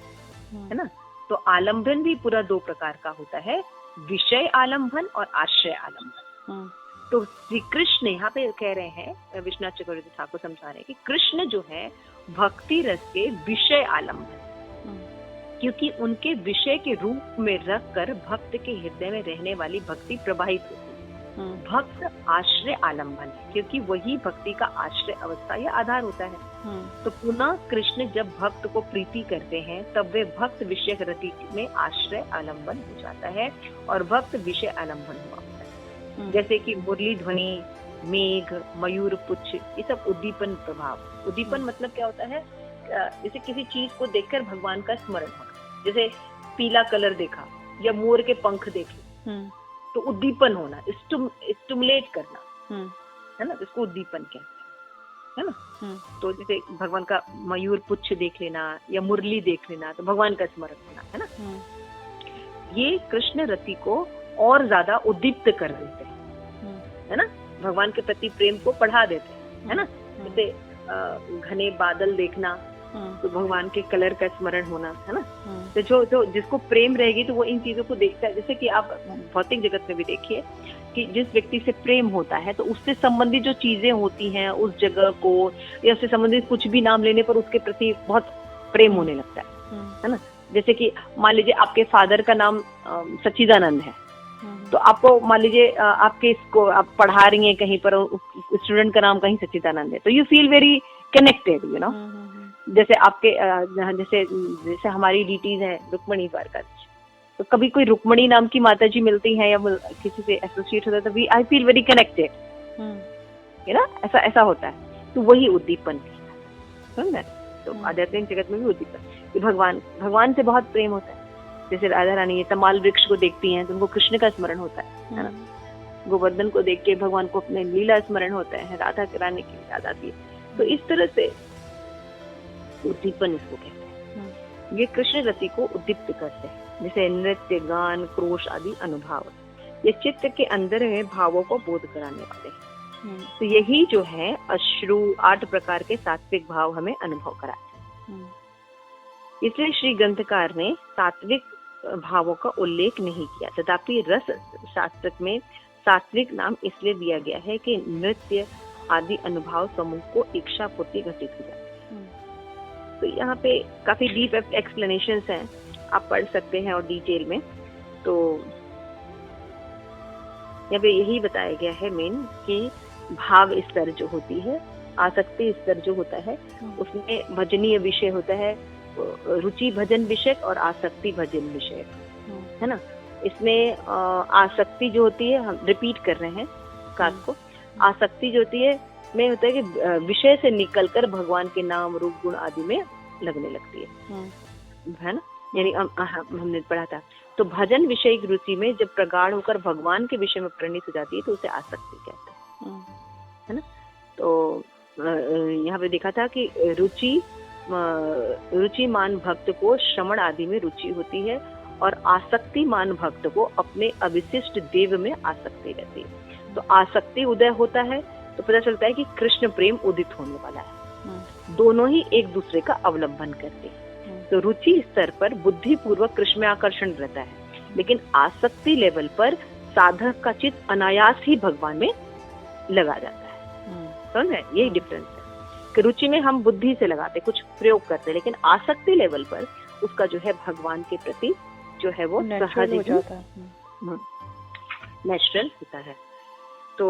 S1: है ना। तो आलंबन भी पूरा 2 प्रकार का होता है, विषय आलंबन और आश्रय आलंबन। तो श्री कृष्ण यहाँ पे कह रहे हैं, विश्वनाथ चक्रवर्ती ठाकुर समझा रहे हैं कि कृष्ण जो है भक्ति रस के विषय आलंबन, क्योंकि उनके विषय के रूप में रखकर भक्त के हृदय में रहने वाली भक्ति प्रवाहित होती है। भक्त आश्रय आलंबन है, क्योंकि वही भक्ति का आश्रय अवस्था या आधार होता है। तो पुनः कृष्ण जब भक्त को प्रीति करते हैं तब वे भक्त विषय रति में आश्रय आलंबन हो जाता है और भक्त विषय आलंबन हुआ होता है। जैसे कि मुरली ध्वनि, मेघ, मयूर पुच्छ, ये सब उद्दीपन प्रभाव। उद्दीपन मतलब क्या होता है, जैसे किसी चीज को देखकर भगवान का स्मरण होना। जैसे पीला कलर देखा या मोर के पंख देखे तो उद्दीपन होना, स्टिमुलेट करना, है ना, इसको उद्दीपन कहते हैं, है ना। तो जैसे भगवान का मयूर पुच्छ देख लेना या मुरली देख लेना तो भगवान का स्मरण होना, है ना। ये कृष्ण रति को और ज्यादा उद्दीप्त कर देते हैं, है ना, भगवान के प्रति प्रेम को बढ़ा देते हैं, है ना। जैसे घने बादल देखना तो भगवान के कलर का स्मरण होना, है ना। तो जो जिसको प्रेम रहेगी तो वो इन चीजों को देखता है। जैसे कि आप भौतिक जगत में भी देखिए कि जिस व्यक्ति से प्रेम होता है तो उससे संबंधित जो चीजें होती हैं, उस जगह को या उससे संबंधित कुछ भी नाम लेने पर उसके प्रति बहुत प्रेम होने लगता है ना। जैसे कि मान लीजिए आपके फादर का नाम सच्चिदानंद है, तो आपको मान लीजिए आपके इसको आप पढ़ा रही हैं कहीं पर, स्टूडेंट का नाम कहीं सच्चिदानंद है, तो you feel very connected, you know. जैसे आपके जैसे हमारी डीटीज है रुक्मणी द्वारका, तो कभी कोई रुक्मणी नाम की माता जी मिलती हैं या किसी से एसोसिएट होता है तभी आई फील वेरी कनेक्टेड, है ना। ऐसा होता है। तो वही उद्दीपन है। तो आध्यात्मिक जगत में भी उद्दीपन, भगवान से बहुत प्रेम होता है। जैसे राधा रानी तमाल वृक्ष को देखती हैं तो उनको कृष्ण का स्मरण होता है ना। गोवर्धन को देख के भगवान को अपने लीला स्मरण होता है, राधा रानी की याद आती है। तो इस तरह से उद्दीपन इसको कहते हैं। ये कृष्ण रति को उद्दीप्त करते हैं। जैसे नृत्य, गान, क्रोश आदि अनुभव, ये चित्त के अंदर में भावों को बोध कराने वाले हैं। तो यही जो है अश्रु 8 प्रकार के सात्विक भाव हमें अनुभव कराते हैं। इसलिए श्री ग्रंथकार ने सात्विक भावों का उल्लेख नहीं किया, तथापि रस शास्त्र में सात्विक नाम इसलिए दिया गया है कि नृत्य आदि अनुभव समूह को इच्छा पूर्ति घटित हो जाती है। तो यहाँ पे काफी डीप एक्सप्लेनेशंस हैं, आप पढ़ सकते हैं और डिटेल में। तो यहाँ पे यही बताया गया है मेन कि भाव स्तर जो होती है, आसक्ति स्तर जो होता है, उसमें भजनीय विषय होता है, रुचि भजन विषय और आसक्ति भजन विषय, है ना। इसमें आसक्ति जो होती है, हम रिपीट कर रहे हैं बात को, आसक्ति जो होती है में होता है कि विषय से निकलकर भगवान के नाम, रूप, गुण आदि में लगने लगती है ना। यानी हमने पढ़ा था, तो भजन विषय की रुचि में जब प्रगाढ़ होकर भगवान के विषय में परिणित हो जाती है तो उसे आसक्ति कहते हैं, है ना। तो यहाँ पे देखा था कि रुचिमान भक्त को श्रवण आदि में रुचि होती है और आसक्तिमान भक्त को अपने अविशिष्ट देव में आसक्ति रहती है। तो आसक्ति उदय होता है तो पता चलता है कि कृष्ण प्रेम उदित होने वाला है। दोनों ही एक दूसरे का अवलंबन करते हैं। तो रुचि स्तर पर बुद्धि पूर्वक कृष्ण में आकर्षण रहता है, लेकिन आसक्ति लेवल पर साधक का चित्त अनायास ही भगवान में लगा जाता है। समझ रहे? यही डिफरेंस है कि रुचि में हम बुद्धि से लगाते, कुछ प्रयोग करते, लेकिन आसक्ति लेवल पर उसका जो है भगवान के प्रति जो है वो सहज हो जाता है, नेचुरल होता है। तो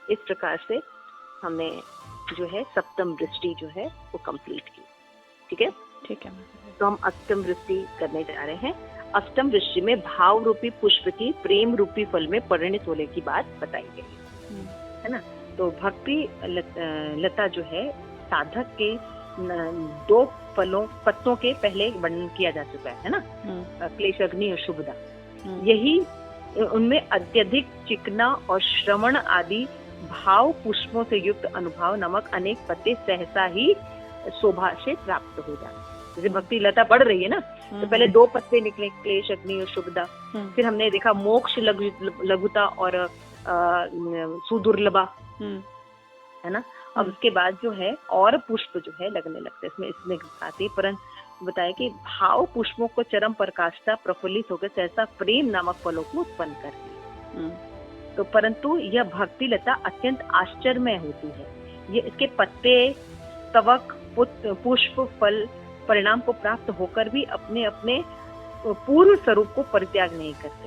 S1: इस प्रकार से हमने जो है सप्तम दृष्टि जो है वो कंप्लीट की। ठीक है,
S2: ठीक है।
S1: तो हम अष्टम दृष्टि करने जा रहे हैं। अष्टम दृष्टि में भाव रूपी पुष्प की प्रेम रूपी फल में परिणित होने की बात बताई गई है ना। तो भक्ति लता जो है साधक के 2 पत्तों के पहले वर्णन किया जा चुका है ना, क्लेश, अग्नि और शुभदा। यही उनमें अत्यधिक चिकना और श्रवण आदि भाव पुष्पों से युक्त अनुभव नामक अनेक पत्ते सहसा ही शोभा से प्राप्त हो जाते। जैसे भक्ति लता बढ़ रही है ना, तो पहले 2 पत्ते निकले, क्लेश, अग्नि और शुभदा। फिर हमने देखा मोक्ष, लघुता और सुदुर्लभा, है ना। अब उसके बाद जो है और पुष्प जो है लगने लगते हैं, इसमें आती है, परंतु बताया कि भाव पुष्पों को चरम प्रकाशता प्रफुल्लित होकर सहसा प्रेम नामक फलों को उत्पन्न करती है। तो परंतु यह भक्ति लता अत्यंत आश्चर्यमय होती है। ये इसके पत्ते, तवक, पुष्प, फल परिणाम को प्राप्त होकर भी अपने अपने पूर्व स्वरूप को परित्याग नहीं करते।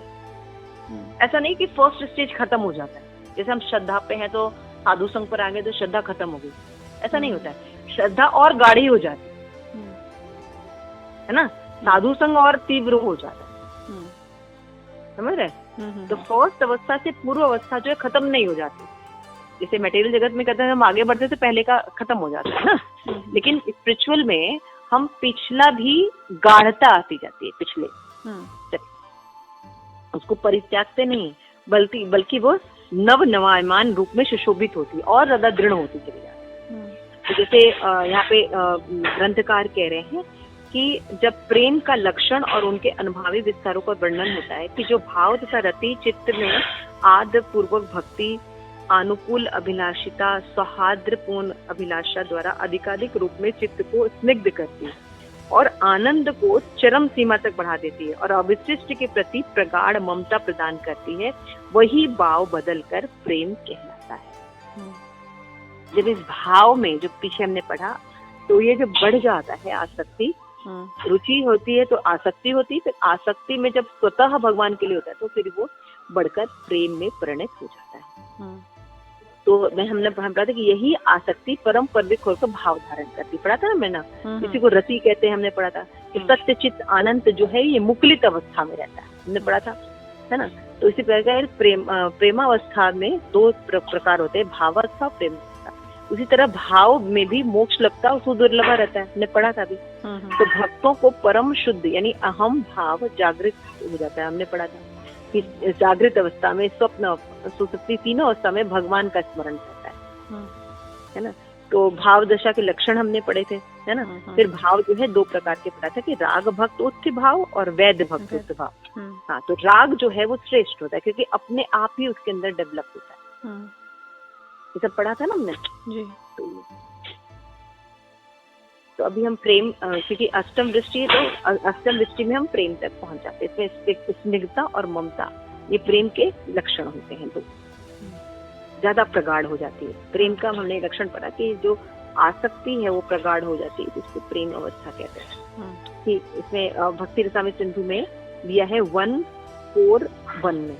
S1: ऐसा नहीं कि फर्स्ट स्टेज खत्म हो जाता है, जैसे हम श्रद्धा पे हैं तो साधु संग पर आ गए तो श्रद्धा खत्म हो गई, ऐसा नहीं होता है। श्रद्धा और गाढ़ी हो जाती है ना, साधु संग और तीव्र हो जाता है, समझ रहे। तो फर्स्ट अवस्था से पूर्व अवस्था जो है खत्म नहीं हो जाती। जैसे मटेरियल जगत में कहते हैं हम आगे बढ़ते तो पहले का खत्म हो जाता है ना, लेकिन स्पिरिचुअल में हम पिछला भी गाढ़ता आती जाती है, पिछले उसको परित्यागते नहीं, बल्कि वो नव नवायमान रूप में सुशोभित होती है और ज्यादा दृढ़ होती चली जाती है। तो जैसे यहाँ पे ग्रंथकार कह रहे हैं कि जब प्रेम का लक्षण और उनके अनुभवी विस्तारों का वर्णन होता है कि जो भाव तथा रति चित्त में आद पूर्वक भक्ति, अनुकूल अभिलाषिता, सौहार्दपूर्ण अभिलाषा द्वारा अधिकाधिक रूप में चित्त को स्निग्ध करती है और आनंद को चरम सीमा तक बढ़ा देती है और अविशिष्ट के प्रति प्रगाढ़ ममता प्रदान करती है, वही भाव बदलकर प्रेम कहलाता है। जब इस भाव में जो पीछे हमने पढ़ा, तो ये जो बढ़ जाता है आसक्ति, रुचि होती है तो आसक्ति होती है, फिर आसक्ति में जब स्वतः भगवान के लिए होता है तो फिर वो बढ़कर प्रेम में परिणत हो जाता है। तो हमने पढ़ा था कि यही आसक्ति परम पवित्र होकर भाव धारण करती, पढ़ा था ना मैंने, इसी को रति कहते हैं, हमने पढ़ा था कि सत्य चित्त आनंद जो है ये मुकुलित अवस्था में रहता है, हमने पढ़ा था, है ना। तो इसी प्रकार प्रेमावस्था में 2 प्रकार होते हैं, भावावस्था और प्रेमावस्था। उसी तरह भाव में भी मोक्ष लगता और सुदुर्लभ रहता है, हमने पढ़ा था अभी। तो भक्तों को परम शुद्ध यानी अहम भाव जागृत हो जाता है, हमने पढ़ा था कि जागृत अवस्था में, स्वप्न, सुसुप्ति, तीनों अवस्था में भगवान का स्मरण करता है ना। तो भाव दशा के लक्षण हमने पढ़े थे, है ना। फिर भाव जो है दो प्रकार के पढ़ा था कि राग भक्त उच्च भाव और वैद भक्त उच्च भाव। हाँ, तो राग जो है वो श्रेष्ठ होता है क्योंकि अपने आप ही उसके अंदर डेवलप होता है। ये सब पढ़ा था ना हमने जी। तो अभी हम प्रेम, क्योंकि अष्टम वृष्टि है तो अष्टम वृष्टि में हम प्रेम तक पहुंच जाते हैं। इसमें स्निग्धता और ममता ये प्रेम के लक्षण होते हैं, तो ज्यादा प्रगाढ़ हो जाती है। प्रेम का हमने लक्षण पढ़ा कि जो आसक्ति है वो प्रगाढ़ हो जाती है, जिसको प्रेम अवस्था कहते हैं। कि इसमें भक्ति रसामृत सिंधु में दिया है 1:4:1 में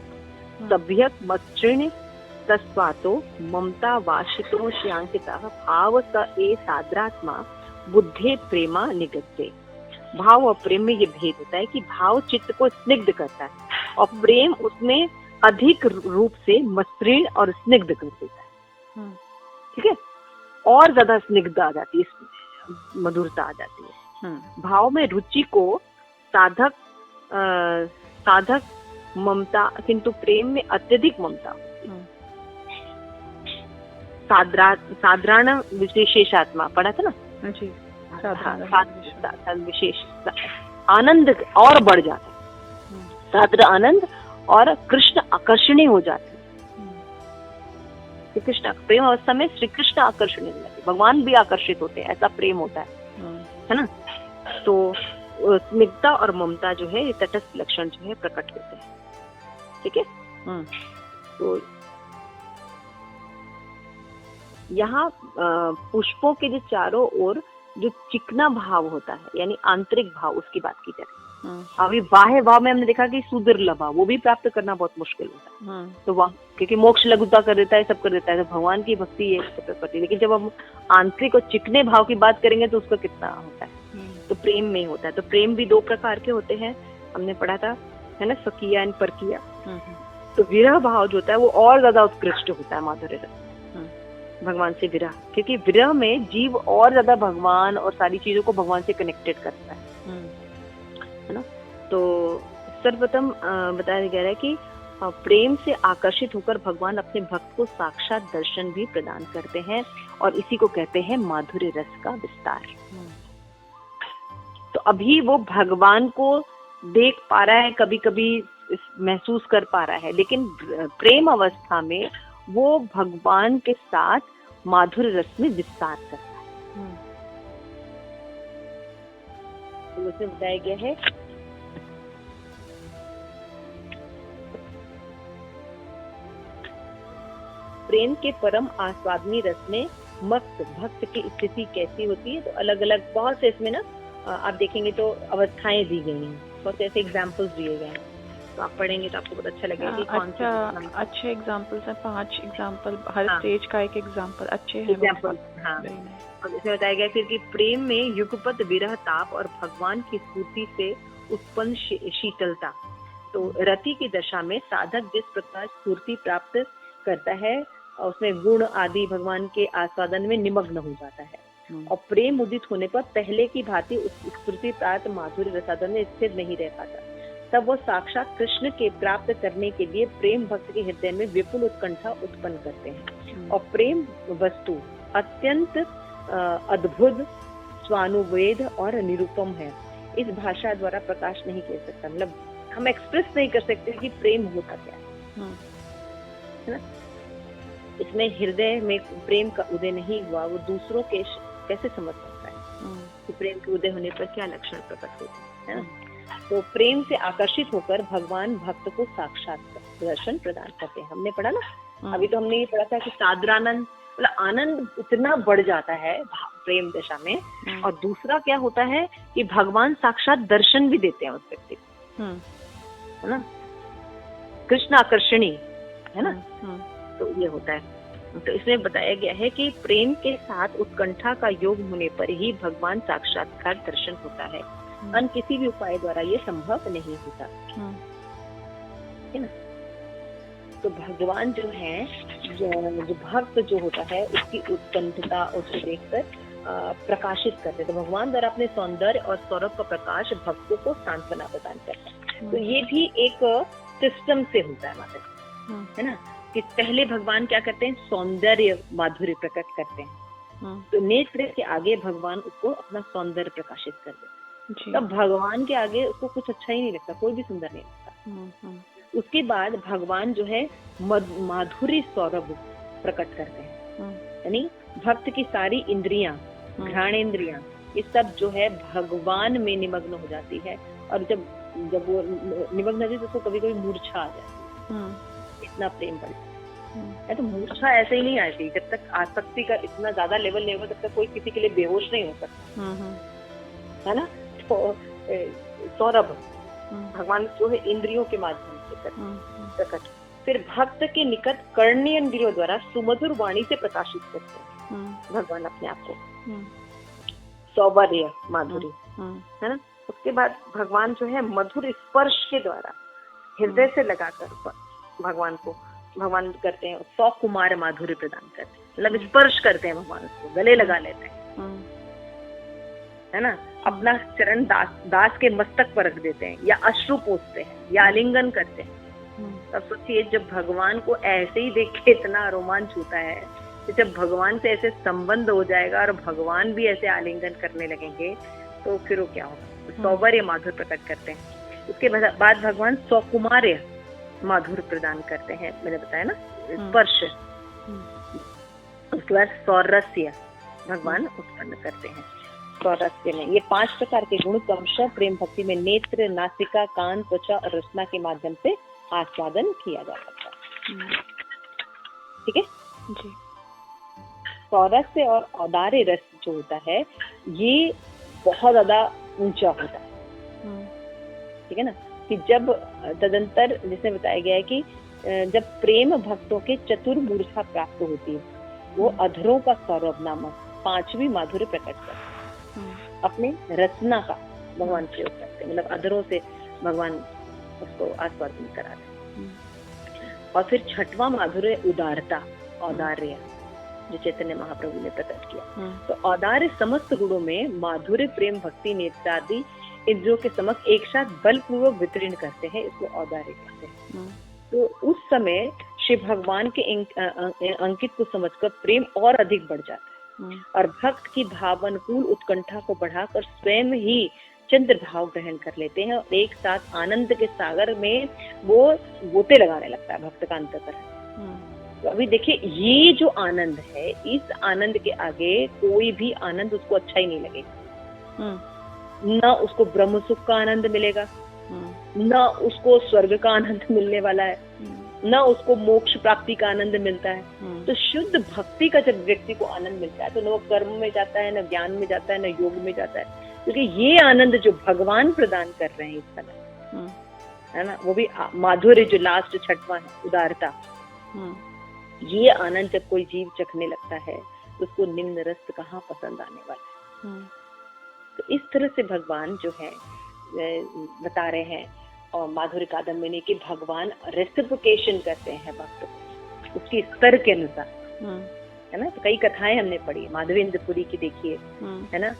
S1: सभ्यक मत्सृण तस्वातो ममता वाशितो श्यांकिता भाव स ए साद्रात्मा बुद्धे प्रेमा निगत्ते। भाव और प्रेम में ये भेद होता है कि भाव चित्त को स्निग्ध करता है और प्रेम उसमें अधिक रूप से मसृण और स्निग्ध कर देता है। ठीक है, और ज्यादा स्निग्ध आ जाती है, मधुरता आ जाती है। भाव में रुचि को साधक ममता, किंतु प्रेम में अत्यधिक ममता। साधारण विशेषात्मा पढ़ा था ना जी। विशेष आनंद और बढ़ जाता है, साधारण आनंद और कृष्ण आकर्षणीय हो जाते हैं। श्री कृष्ण प्रेम अवस्था में श्री कृष्ण आकर्षणीय हो जाते हैं, भगवान भी आकर्षित होते हैं, ऐसा प्रेम होता है ना। तो स्निग्धता और ममता जो है तटस्थ लक्षण जो है प्रकट होते हैं। ठीक है, तो यहाँ पुष्पों के जो चारों ओर जो चिकना भाव होता है, यानी आंतरिक भाव, उसकी बात की जाए। अभी बाह्य भाव में हमने देखा कि सुदुर्लभ भाव, वो भी प्राप्त करना बहुत मुश्किल होता है। तो वह क्योंकि मोक्ष लघुता कर देता है, सब कर देता है, तो भगवान की भक्ति ये करती है। लेकिन जब हम आंतरिक और चिकने भाव की बात करेंगे तो उसका कितना होता है, तो प्रेम में होता है। तो प्रेम भी दो प्रकार के होते हैं, हमने पढ़ा था, है ना, स्वकीय एंड परकीय। तो विरह भाव जो होता है वो और ज्यादा उत्कृष्ट होता है, माधुर्य रस, भगवान से विरह, क्योंकि विरह में जीव और ज्यादा भगवान और सारी चीजों को भगवान से कनेक्टेड करता है ना। तो सर्वप्रथम बताया गया है कि प्रेम से आकर्षित होकर भगवान अपने भक्त को साक्षात दर्शन भी प्रदान करते हैं, और इसी को कहते हैं माधुर्य रस का विस्तार। तो अभी वो भगवान को देख पा रहा है, कभी कभी महसूस कर पा रहा है, लेकिन प्रेम अवस्था में वो भगवान के साथ माधुर्य रस में विस्तार करता है। तो उसमें बताया गया है प्रेम के परम आस्वादनी रस में मस्त भक्त की स्थिति कैसी होती है। तो अलग अलग बहुत से इसमें ना आप देखेंगे तो अवस्थाएं दी गई हैं, बहुत से ऐसे एग्जाम्पल्स दिए गए हैं, तो आप पढ़ेंगे तो आपको बहुत अच्छा लगेगा कि कौन से
S2: अच्छे एग्जाम्पल्स हैं। 5 एग्जाम्पल, हर स्टेज का एक एग्जाम्पल अच्छे हैं
S1: एग्जाम्पल। हाँ, और इसमें बताया गया फिर कि प्रेम में युगपत विरह ताप और भगवान की स्फूर्ति से उत्पन्न शीतलता। तो रति की दशा में साधक जिस प्रकार स्फूर्ति प्राप्त करता है, उसमें गुण आदि भगवान के आस्वादन में निमग्न हो जाता है, और प्रेम उदित होने पर पहले की भांति उस स्फूर्ति प्राप्त माधुर्य रसादन में स्थिर नहीं रह पाता। तब वो साक्षात कृष्ण के प्राप्त करने के लिए प्रेम भक्त के हृदय में विपुल उत्कंठा उत्पन्न करते हैं, और प्रेम वस्तु अत्यंत अद्भुत, स्वानुवेद और निरुपम है। इस भाषा द्वारा प्रकाश नहीं कर सकता, मतलब हम एक्सप्रेस नहीं कर सकते कि प्रेम होता क्या है ना। इसमें हृदय में प्रेम का उदय नहीं हुआ, वो दूसरों के कैसे समझ सकता है कि प्रेम के उदय होने पर क्या लक्षण प्रकट होते हैं, है ना। तो प्रेम से आकर्षित होकर भगवान भक्त को साक्षात दर्शन प्रदान करते हैं। हमने पढ़ा ना, अभी तो हमने ये पढ़ा था कि साधारानंद, मतलब आनंद इतना बढ़ जाता है प्रेम दशा में, और दूसरा क्या होता है कि भगवान साक्षात दर्शन भी देते हैं उस व्यक्ति को, है ना, कृष्ण आकर्षणी, है ना। तो ये होता है। तो इसमें बताया गया है कि प्रेम के साथ उत्कंठा का योग होने पर ही भगवान साक्षात्कार दर्शन होता है, अन्य किसी भी उपाय द्वारा ये संभव नहीं होता, है ना। तो भगवान जो है, जो भक्त जो होता है उसकी उत्कंठता उसको देखकर प्रकाशित करते, तो भगवान द्वारा अपने सौंदर्य और सौरभ का प्रकाश भक्तों को सांत्वना प्रदान करता है। तो ये भी एक सिस्टम से होता है माता, है ना, कि पहले भगवान क्या करते हैं, सौंदर्य माधुर्य प्रकट करते हैं, तो नेत्र के आगे भगवान उसको अपना सौंदर्य प्रकाशित कर देते,
S2: जी।
S1: तब भगवान के आगे उसको कुछ अच्छा ही नहीं लगता, कोई भी सुंदर नहीं लगता। उसके बाद भगवान जो है माधुरी सौरभ प्रकट करते हैं, यानी भक्त की सारी इंद्रियां, घ्राणेंद्रियां, ये सब जो है भगवान में निमग्न हो जाती है। और जब वो निमग्न होती है तो उसको कभी कभी मूर्छा आ जाती है, इतना प्रेम बढ़ता है। तो मूर्छा ऐसे ही नहीं आती, जब तक आसक्ति का इतना ज्यादा लेवल नहीं होगा तब तक कोई किसी के लिए बेहोश नहीं हो सकता, है ना। तो सौरभ भगवान जो है इंद्रियों के माध्यम से प्रकट, फिर भक्त के निकट कर्णेंद्रियों द्वारा सुमधुर वाणी से प्रकाशित करते हैं भगवान अपने आप को, सौवर्य माधुरी, है ना। उसके बाद भगवान जो है मधुर स्पर्श के द्वारा हृदय से लगाकर भगवान करते हैं, सौकुमार माधुर्य प्रदान करते हैं, मतलब स्पर्श करते हैं भगवान उसको, गले लगा लेते हैं, है ना। अपना चरण दास के मस्तक पर रख देते हैं, या अश्रु पोंछते हैं, या आलिंगन करते हैं। अब सोचिए, जब भगवान को ऐसे ही देख के इतना रोमांच होता है, तो जब भगवान से ऐसे संबंध हो जाएगा और भगवान भी ऐसे आलिंगन करने लगेंगे तो फिर वो क्या होगा। सौवर्य माधुर्य प्रकट करते हैं। उसके बाद भगवान सौकुमार्य माधुर्य प्रदान करते हैं, मैंने बताया ना, स्पर्श। उसके बाद सौरस्य भगवान उत्पन्न करते हैं। सौरस्य में ये 5 प्रकार के गुण क्रमशः प्रेम भक्ति में नेत्र, नासिका, कान, त्वचा और रसना के माध्यम से आस्वादन किया जा सकता है। ठीक है
S2: जी।
S1: सौरस्य और औदार्य रस जो होता है ये बहुत ज्यादा ऊंचा होता है, ठीक है ना। कि जब तदंतर जिसमें बताया गया है कि जब प्रेम भक्तों के चतुर्मूर्छा प्राप्त होती है, वो अधरों का सौरभ नामक 5वीं माधुर्य प्रकट करते हैं, अपने रचना का भगवान प्रयोग करते हैं, मतलब अधरों से भगवान उसको आस्वादन कराते हैं। और फिर 6वां माधुर्य उदारता, औदार्य, जो चैतन्य महाप्रभु ने प्रकट किया। तो औदार्य समस्त गुणों में माधुर्य, प्रेम, भक्ति, नेत्रादि इंद्रियों के समक्ष एक साथ बलपूर्वक वितरण करते हैं, इसको औदार्य कहते हैं। तो उस समय श्री भगवान के अंकित को समझकर प्रेम और अधिक बढ़ जाता है, और भक्त की भावानुकूल उत्कंठा को बढ़ाकर स्वयं ही चंद्र भाव ग्रहण कर लेते हैं, और एक साथ आनंद के सागर में वो गोते लगाने लगता है भक्त का अंतःकरण। तो अभी देखिए, ये जो आनंद है, इस आनंद के आगे कोई भी आनंद उसको अच्छा ही नहीं लगेगा। ना उसको ब्रह्म सुख का आनंद मिलेगा, ना उसको स्वर्ग का आनंद मिलने वाला है, ना उसको मोक्ष प्राप्ति का आनंद मिलता है। तो शुद्ध भक्ति का जब व्यक्ति को आनंद मिलता है तो न वो कर्म में जाता है, न ज्ञान में जाता है, न योग में जाता है, क्योंकि ये आनंद जो भगवान प्रदान कर रहे हैं इस समय, है ना, वो भी माधुर्य जो लास्ट 6वां है, उदारता। ये आनंद जब कोई जीव चखने लगता है तो उसको निम्न रस कहाँ पसंद आने वाला है। तो इस तरह से भगवान जो है बता रहे हैं, और माधुर्य कादम्बिनी में कि भगवान रेसिप्रोकेशन करते हैं भक्त को उसके स्तर के अनुसार, है ना। तो कई कथाएं हमने पढ़ी, माधवेंद्रपुरी की देखिए, है ना,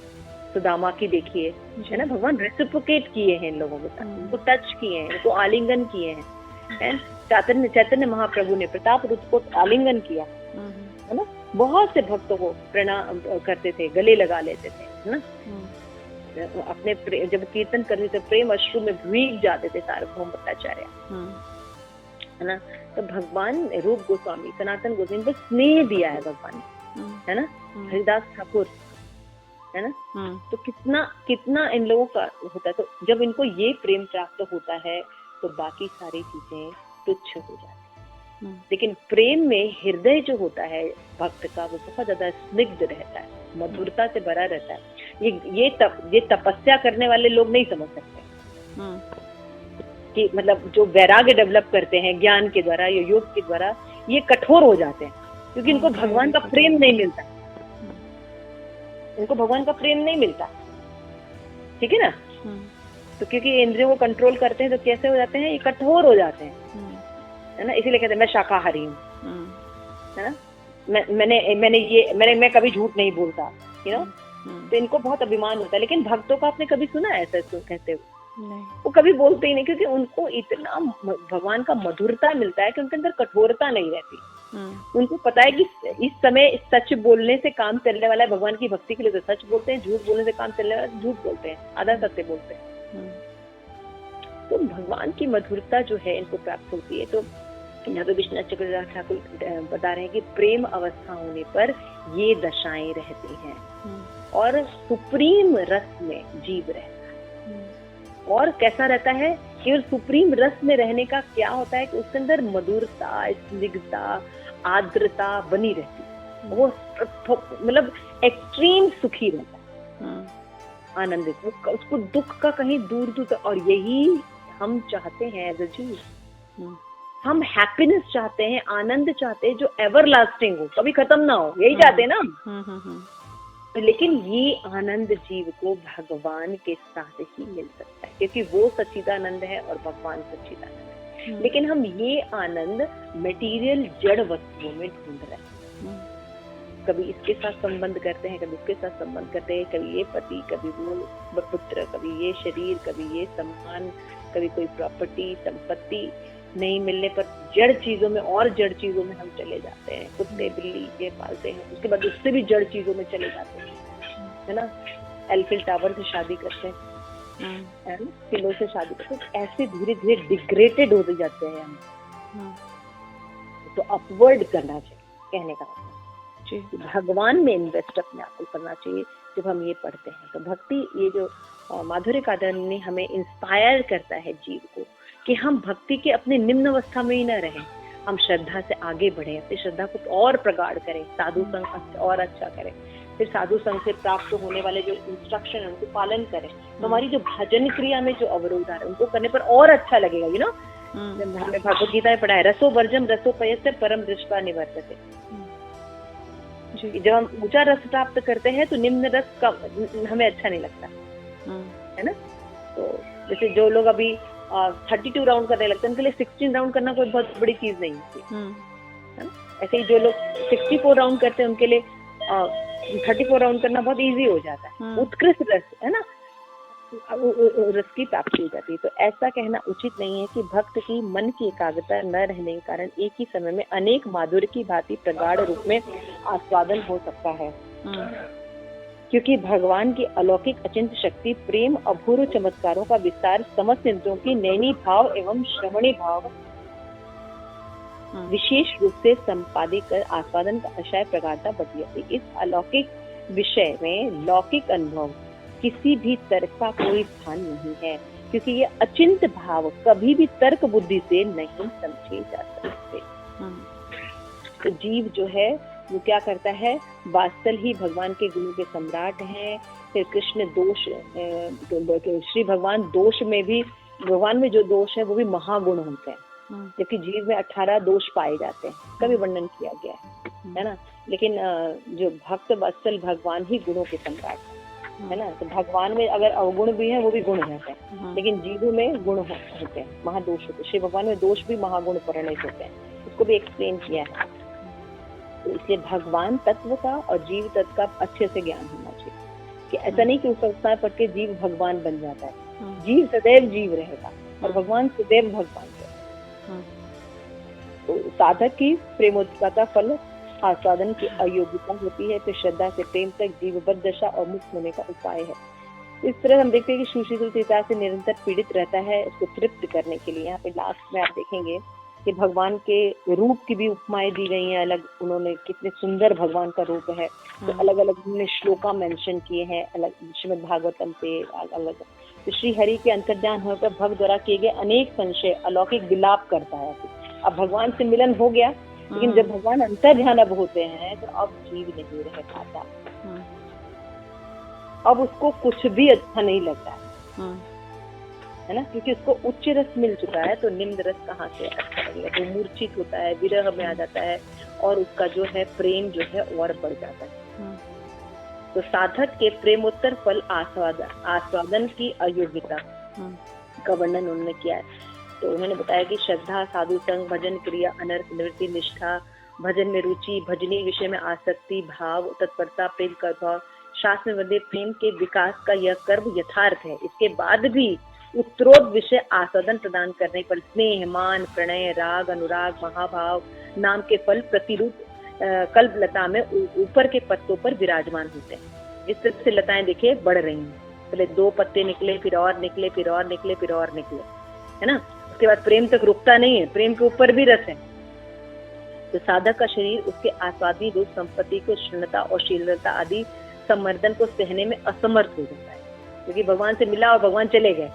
S1: सुदामा की देखिए, है ना। भगवान रेसिप्रोकेट किए हैं इन लोगों के साथ, उनको टच किए हैं, उनको आलिंगन किए हैं। चैतन्य महाप्रभु ने प्रताप रूप को आलिंगन किया, है ना। बहुत से भक्तों को प्रणाम करते थे, गले लगा लेते थे, है ना। अपने जब कीर्तन करते थे प्रेम अश्रु में भीग जाते थे सार्वभौम भट्टाचार्य, है ना। तो भगवान रूप गोस्वामी, सनातन गोस्वामी बस स्नेह दिया है भगवान, है ना। हरिदास ठाकुर, है ना। तो कितना इन लोगों का होता है। तो जब इनको ये प्रेम प्राप्त होता है तो बाकी सारी चीजें तुच्छ हो जाती है। लेकिन प्रेम में हृदय जो होता है भक्त का, वो बहुत ज्यादा स्निग्ध रहता है, मधुरता से भरा रहता है। ये तपस्या करने वाले लोग नहीं समझ सकते कि मतलब जो वैराग्य डेवलप करते हैं ज्ञान के द्वारा या योग के द्वारा, ये कठोर हो जाते हैं, क्योंकि इनको भगवान का प्रेम नहीं मिलता, इनको भगवान का प्रेम नहीं मिलता, ठीक है ना। तो क्योंकि इंद्रियों को कंट्रोल करते हैं तो कैसे हो जाते हैं, ये कठोर हो जाते हैं, है ना। इसीलिए कहते हैं मैं शाकाहारी हूँ, है ना। मैं कभी झूठ नहीं बोलता, यू नो। तो इनको बहुत अभिमान होता है। लेकिन भक्तों का आपने कभी सुना ऐसा कहते हुए? नहीं, वो कभी बोलते ही नहीं, क्योंकि उनको इतना भगवान का मधुरता मिलता है कि उनके अंदर कठोरता नहीं रहती, उनको पता है कि इस समय सच बोलने से काम चलने वाला है, भगवान की भक्ति के लिए तो सच बोलते हैं, झूठ बोलने से काम चलने वाला है झूठ बोलते हैं, आधा सत्य बोलते हैं। तो भगवान की मधुरता जो है इनको प्राप्त होती है। तो यहाँ पे विश्वनाथ चक्रवर्ती ठाकुर बता रहे हैं कि प्रेम अवस्था होने पर ये दशाएं रहती हैं और सुप्रीम रस में जीव रहता है। और कैसा रहता है, केवल सुप्रीम रस में रहने का क्या होता है कि उसके अंदर मधुरता, स्निग्धता, आर्द्रता बनी रहती है। वो मतलब एक्सट्रीम सुखी रहता है, आनंदित, उसको दुख का कहीं दूर दूर। और यही हम चाहते हैं एज अ जीव, हम हैप्पीनेस चाहते हैं, आनंद चाहते हैं जो एवर लास्टिंग हो, कभी खत्म ना हो, यही चाहते हैं ना। लेकिन ये आनंद जीव को भगवान के साथ ही मिल सकता है, क्योंकि वो सच्चिदानंद है और भगवान सच्चिदानंद है। लेकिन हम ये आनंद मटेरियल जड़ वस्तुओं में ढूंढ रहे हैं। कभी इसके साथ संबंध करते हैं, कभी उसके साथ संबंध करते हैं, कभी ये पति, कभी वो पुत्र, कभी ये शरीर, कभी ये सम्मान, कभी कोई प्रॉपर्टी, संपत्ति नहीं मिलने पर जड़ चीजों में और जड़ चीजों में हम चले जाते हैं। कुत्ते बिल्ली ये पालते हैं, उसके बाद उससे भी जड़ चीजों में चले जाते हैं, है ना। एल्फिल टावर से शादी करते हैं, है ना, किलो से शादी करते हैं, ऐसे धीरे धीरे डिग्रेडेड होते जाते हैं हम। तो अपवर्ड करना चाहिए, कहने का मतलब भगवान में इन्वेस्ट अपने आप को करना चाहिए जब हम ये पढ़ते हैं। तो भक्ति, ये जो माधुर्य कादन ने हमें इंस्पायर करता है जीव को कि हम भक्ति के अपने निम्न अवस्था में ही न रहें, हम श्रद्धा से आगे बढ़े, अपनी श्रद्धा को और प्रगाढ़ करें, साधु संग और अच्छा करें, फिर साधु संग से प्राप्त होने वाले जो इंस्ट्रक्शन है उनको पालन करें। तो हमारी जो भजन क्रिया में जो अवरोध आ रहा है उनको करने पर और अच्छा लगेगा। यू नो, हमें भगवत गीता में पढ़ा है, रसो वर्जम रसो पयस्य परम दृष्टा निवर्तते। जब हम ऊंचा रस प्राप्त करते हैं तो निम्न रस का हमें अच्छा नहीं लगता, है ना। तो जैसे जो लोग अभी 32 राउंड करने लगते हैं, उनके लिए 16 राउंड करना कोई बहुत बड़ी चीज नहीं होती, है ना। ऐसे ही जो लोग 64 राउंड करते हैं उनके लिए 34 राउंड करना बहुत इजी हो जाता है। उत्कृष्ट रस, है ना, रस की प्राप्ति हो जाती है। तो ऐसा कहना उचित नहीं है कि भक्त की मन की एकाग्रता न रहने के कारण एक ही समय में अनेक माधुर्य की भांति प्रगाढ़ रूप में आस्वादन हो सकता है, क्योंकि भगवान की अलौकिक अचिंत्य शक्ति, प्रेम, अपूर्व चमत्कारों का विस्तार, समस्त इंद्रियों की नैनी भाव एवं श्रवणी भाव विशेष रूप से संपादित कर आस्वादन का अशय प्रगाढ़ता बढ़ती जाती। इस अलौकिक विषय में लौकिक अनुभव किसी भी तर्क का कोई स्थान नहीं है, क्योंकि ये अचिंत्य भाव कभी भी तर्क बुद्धि से नहीं समझे जा सकते। तो जीव जो है वो क्या करता है, वात्सल ही भगवान के गुणों के सम्राट हैं। फिर कृष्ण दोष, श्री भगवान दोष में भी, भगवान में जो दोष है वो भी महागुण होते हैं, जबकि जीव में 18 दोष पाए जाते हैं, कभी वर्णन किया गया है ना। लेकिन जो भक्त वत्सल भगवान ही गुणों के सम्राट है ना। तो भगवान में अगर अवगुण भी है वो भी गुण रहते हैं, लेकिन जीवों में गुण होते हैं, महादोष होते हैं। श्री भगवान में दोष भी महागुण परिणत होते हैं, उसको भी एक्सप्लेन किया है। तो इसलिए भगवान तत्व का और जीव तत्व का अच्छे से ज्ञान होना चाहिए, कि ऐसा नहीं कि उस संस्कार पढ़ के जीव भगवान बन जाता है। जीव सदैव जीव रहेगा और भगवान सदैव भगवान रहेगा। तो साधक की प्रेमोत्सुकता का फल आस्वादन की अयोग्यता होती है, तो श्रद्धा से प्रेम तक जीवबद्ध दशा और मुक्त होने का उपाय है। इस तरह हम देखते हैं कि सुशीतल चिता से निरंतर पीड़ित रहता है, उसको तृप्त करने के लिए। यहाँ पे लास्ट में आप देखेंगे कि भगवान के रूप की भी उपमाएं दी गई हैं अलग, उन्होंने कितने सुंदर भगवान का रूप है, तो अलग अलग उन्होंने श्लोका मेंशन किए हैं अलग, श्रीमद् भागवतम पे अलग। तो श्री हरि के अंतर्ध्यान होकर भक्त द्वारा किए गए अनेक संशय अलौकिक विलाप करता है। अब भगवान से मिलन हो गया, लेकिन जब भगवान अंतर्ध्यान अब होते हैं तो अब जीव नहीं रह पाता, अब उसको कुछ भी अच्छा नहीं लगता है ना, क्योंकि उसको उच्च रस मिल चुका है। तो निम्न रस कहाँ से अच्छा लगेगा, तो मूर्छित होता है, विरह में आ जाता है, और उसका जो है प्रेम जो है और बढ़ जाता है। तो साधक के प्रेमोत्तर फल आस्वादन की अयोग्यता का वर्णन उन्होंने किया है। तो उन्होंने बताया कि श्रद्धा, साधु संग, भजन क्रिया, अनर्थ निवृत्ति, निष्ठा, भजन में रुचि, भजनी विषय में आसक्ति, भाव, तत्परता, प्रेम का भाव, शास्त्र में बंधे प्रेम के विकास का यह कर्म यथार्थ है। इसके बाद भी उत्तरोत्तर विषय आस्वादन प्रदान करने पर स्नेह, मान, प्रणय, राग, अनुराग, महाभाव नाम के फल प्रतिरूप कल्प लता में ऊपर के पत्तों पर विराजमान होते हैं। इस तरह से लताएं देखिए बढ़ रही हैं, पहले 2 पत्ते निकले, फिर और निकले, फिर और निकले, फिर और निकले, है ना। उसके बाद प्रेम तक रुकता नहीं है, प्रेम के ऊपर भी रस है। तो साधक का शरीर उसके आस्वादी रूप संपत्ति को क्षीणता और शीलता आदि संवर्धन को सहने में असमर्थ हो जाता है, क्योंकि भगवान से मिला और भगवान चले गए,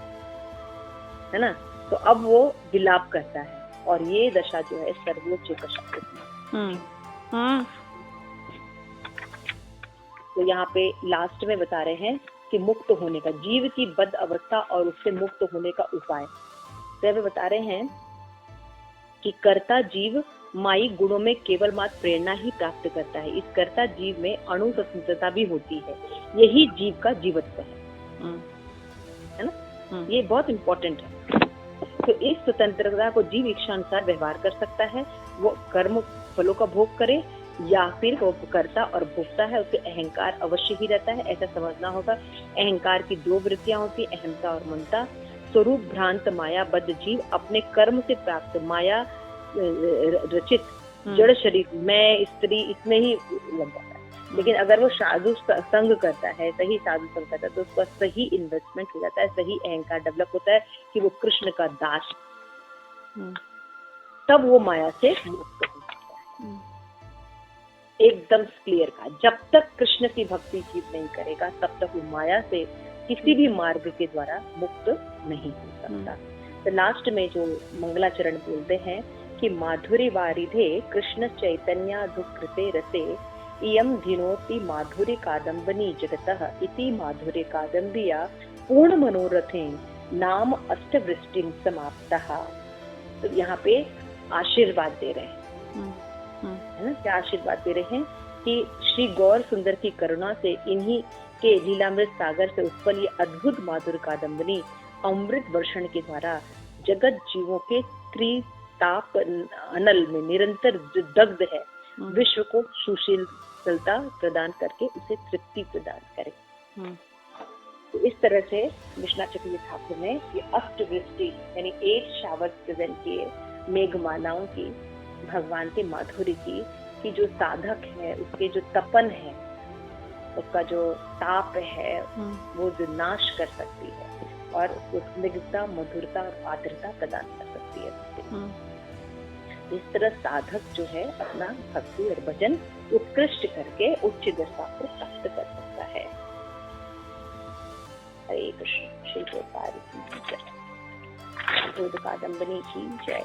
S1: है ना। तो अब वो विलाप करता है, और ये दशा जो है सर्वोच्च दशा होती है। तो यहाँ पे लास्ट में बता रहे हैं कि मुक्त होने का, जीव की बद्ध अवस्था और उससे मुक्त होने का उपाय। तो वे बता रहे हैं कि कर्ता जीव माई गुणों में केवल मात्र प्रेरणा ही प्राप्त करता है। इस कर्ता जीव में अणु स्वतंत्रता भी होती है, यही जीव का जीवत्व है ना। ये बहुत इम्पोर्टेंट है। तो इस स्वतंत्रता को जीव इच्छा अनुसार व्यवहार कर सकता है, वो कर्म फलों का भोग करे या फिर वो कर्ता और भोगता है, उसके अहंकार अवश्य ही रहता है, ऐसा समझना होगा। अहंकार की 2 वृत्तियां होती, अहमता और ममता। स्वरूप भ्रांत माया बद्ध जीव अपने कर्म से प्राप्त माया रचित जड़ शरीर में स्त्री इसमें ही लग जाता है। लेकिन अगर वो साधु संग करता है, सही साधु संग करता है, तो उसका सही इन्वेस्टमेंट हो जाता है, सही अहंकार डेवलप होता है कि वो कृष्ण का दास, तब वो माया से मुक्त हो जाता है। एकदम क्लियर का, जब तक कृष्ण की भक्ति जीव नहीं करेगा तब तक वो माया से किसी भी मार्ग के द्वारा मुक्त नहीं हो सकता। तो लास्ट में जो मंगलाचरण बोलते हैं कि माधुरी वारिधे कृष्ण चैतन्य दुःखृते रसे इयं धिनोति माधुरी कादम्बनी जगतः इति माधुरी कादम्बिया पूर्ण मनोरथेन नाम अष्टवृष्टिं समाप्तः। तो यहाँ पे आशीर्वाद दे रहे हैं, है ना। क्या आशीर्वाद दे रहे हैं कि श्री गौर सुंदर की करुणा से इन्हीं के लीलामृत सागर से उत्पन्न ये अद्भुत माधुर कादम्बनी अमृत वर्षण के द्वारा जगत जीवों के त्रिताप अनल में निरंतर दग्ध है, विश्व को सुशीलता प्रदान करके उसे तृप्ति प्रदान करे। तो इस तरह से विश्वनाथ चक्रवर्ती ठाकुर ने ये अष्टवृष्टि यानी 8 शावर प्रेजेंट किए मेघमालाओं की, भगवान के माधुर्य की, कि जो साधक है उसके जो तपन है, उसका जो ताप है, वो जो नाश कर सकती है और उसको स्निग्धता, मधुरता और आर्द्रता प्रदान कर सकती है। इस तरह साधक जो है अपना भक्ति और भजन उत्कृष्ट करके उच्च दशा को प्राप्त कर सकता है। हरे कृष्ण। श्री गोपाल की जय। कादम्बनी की जय।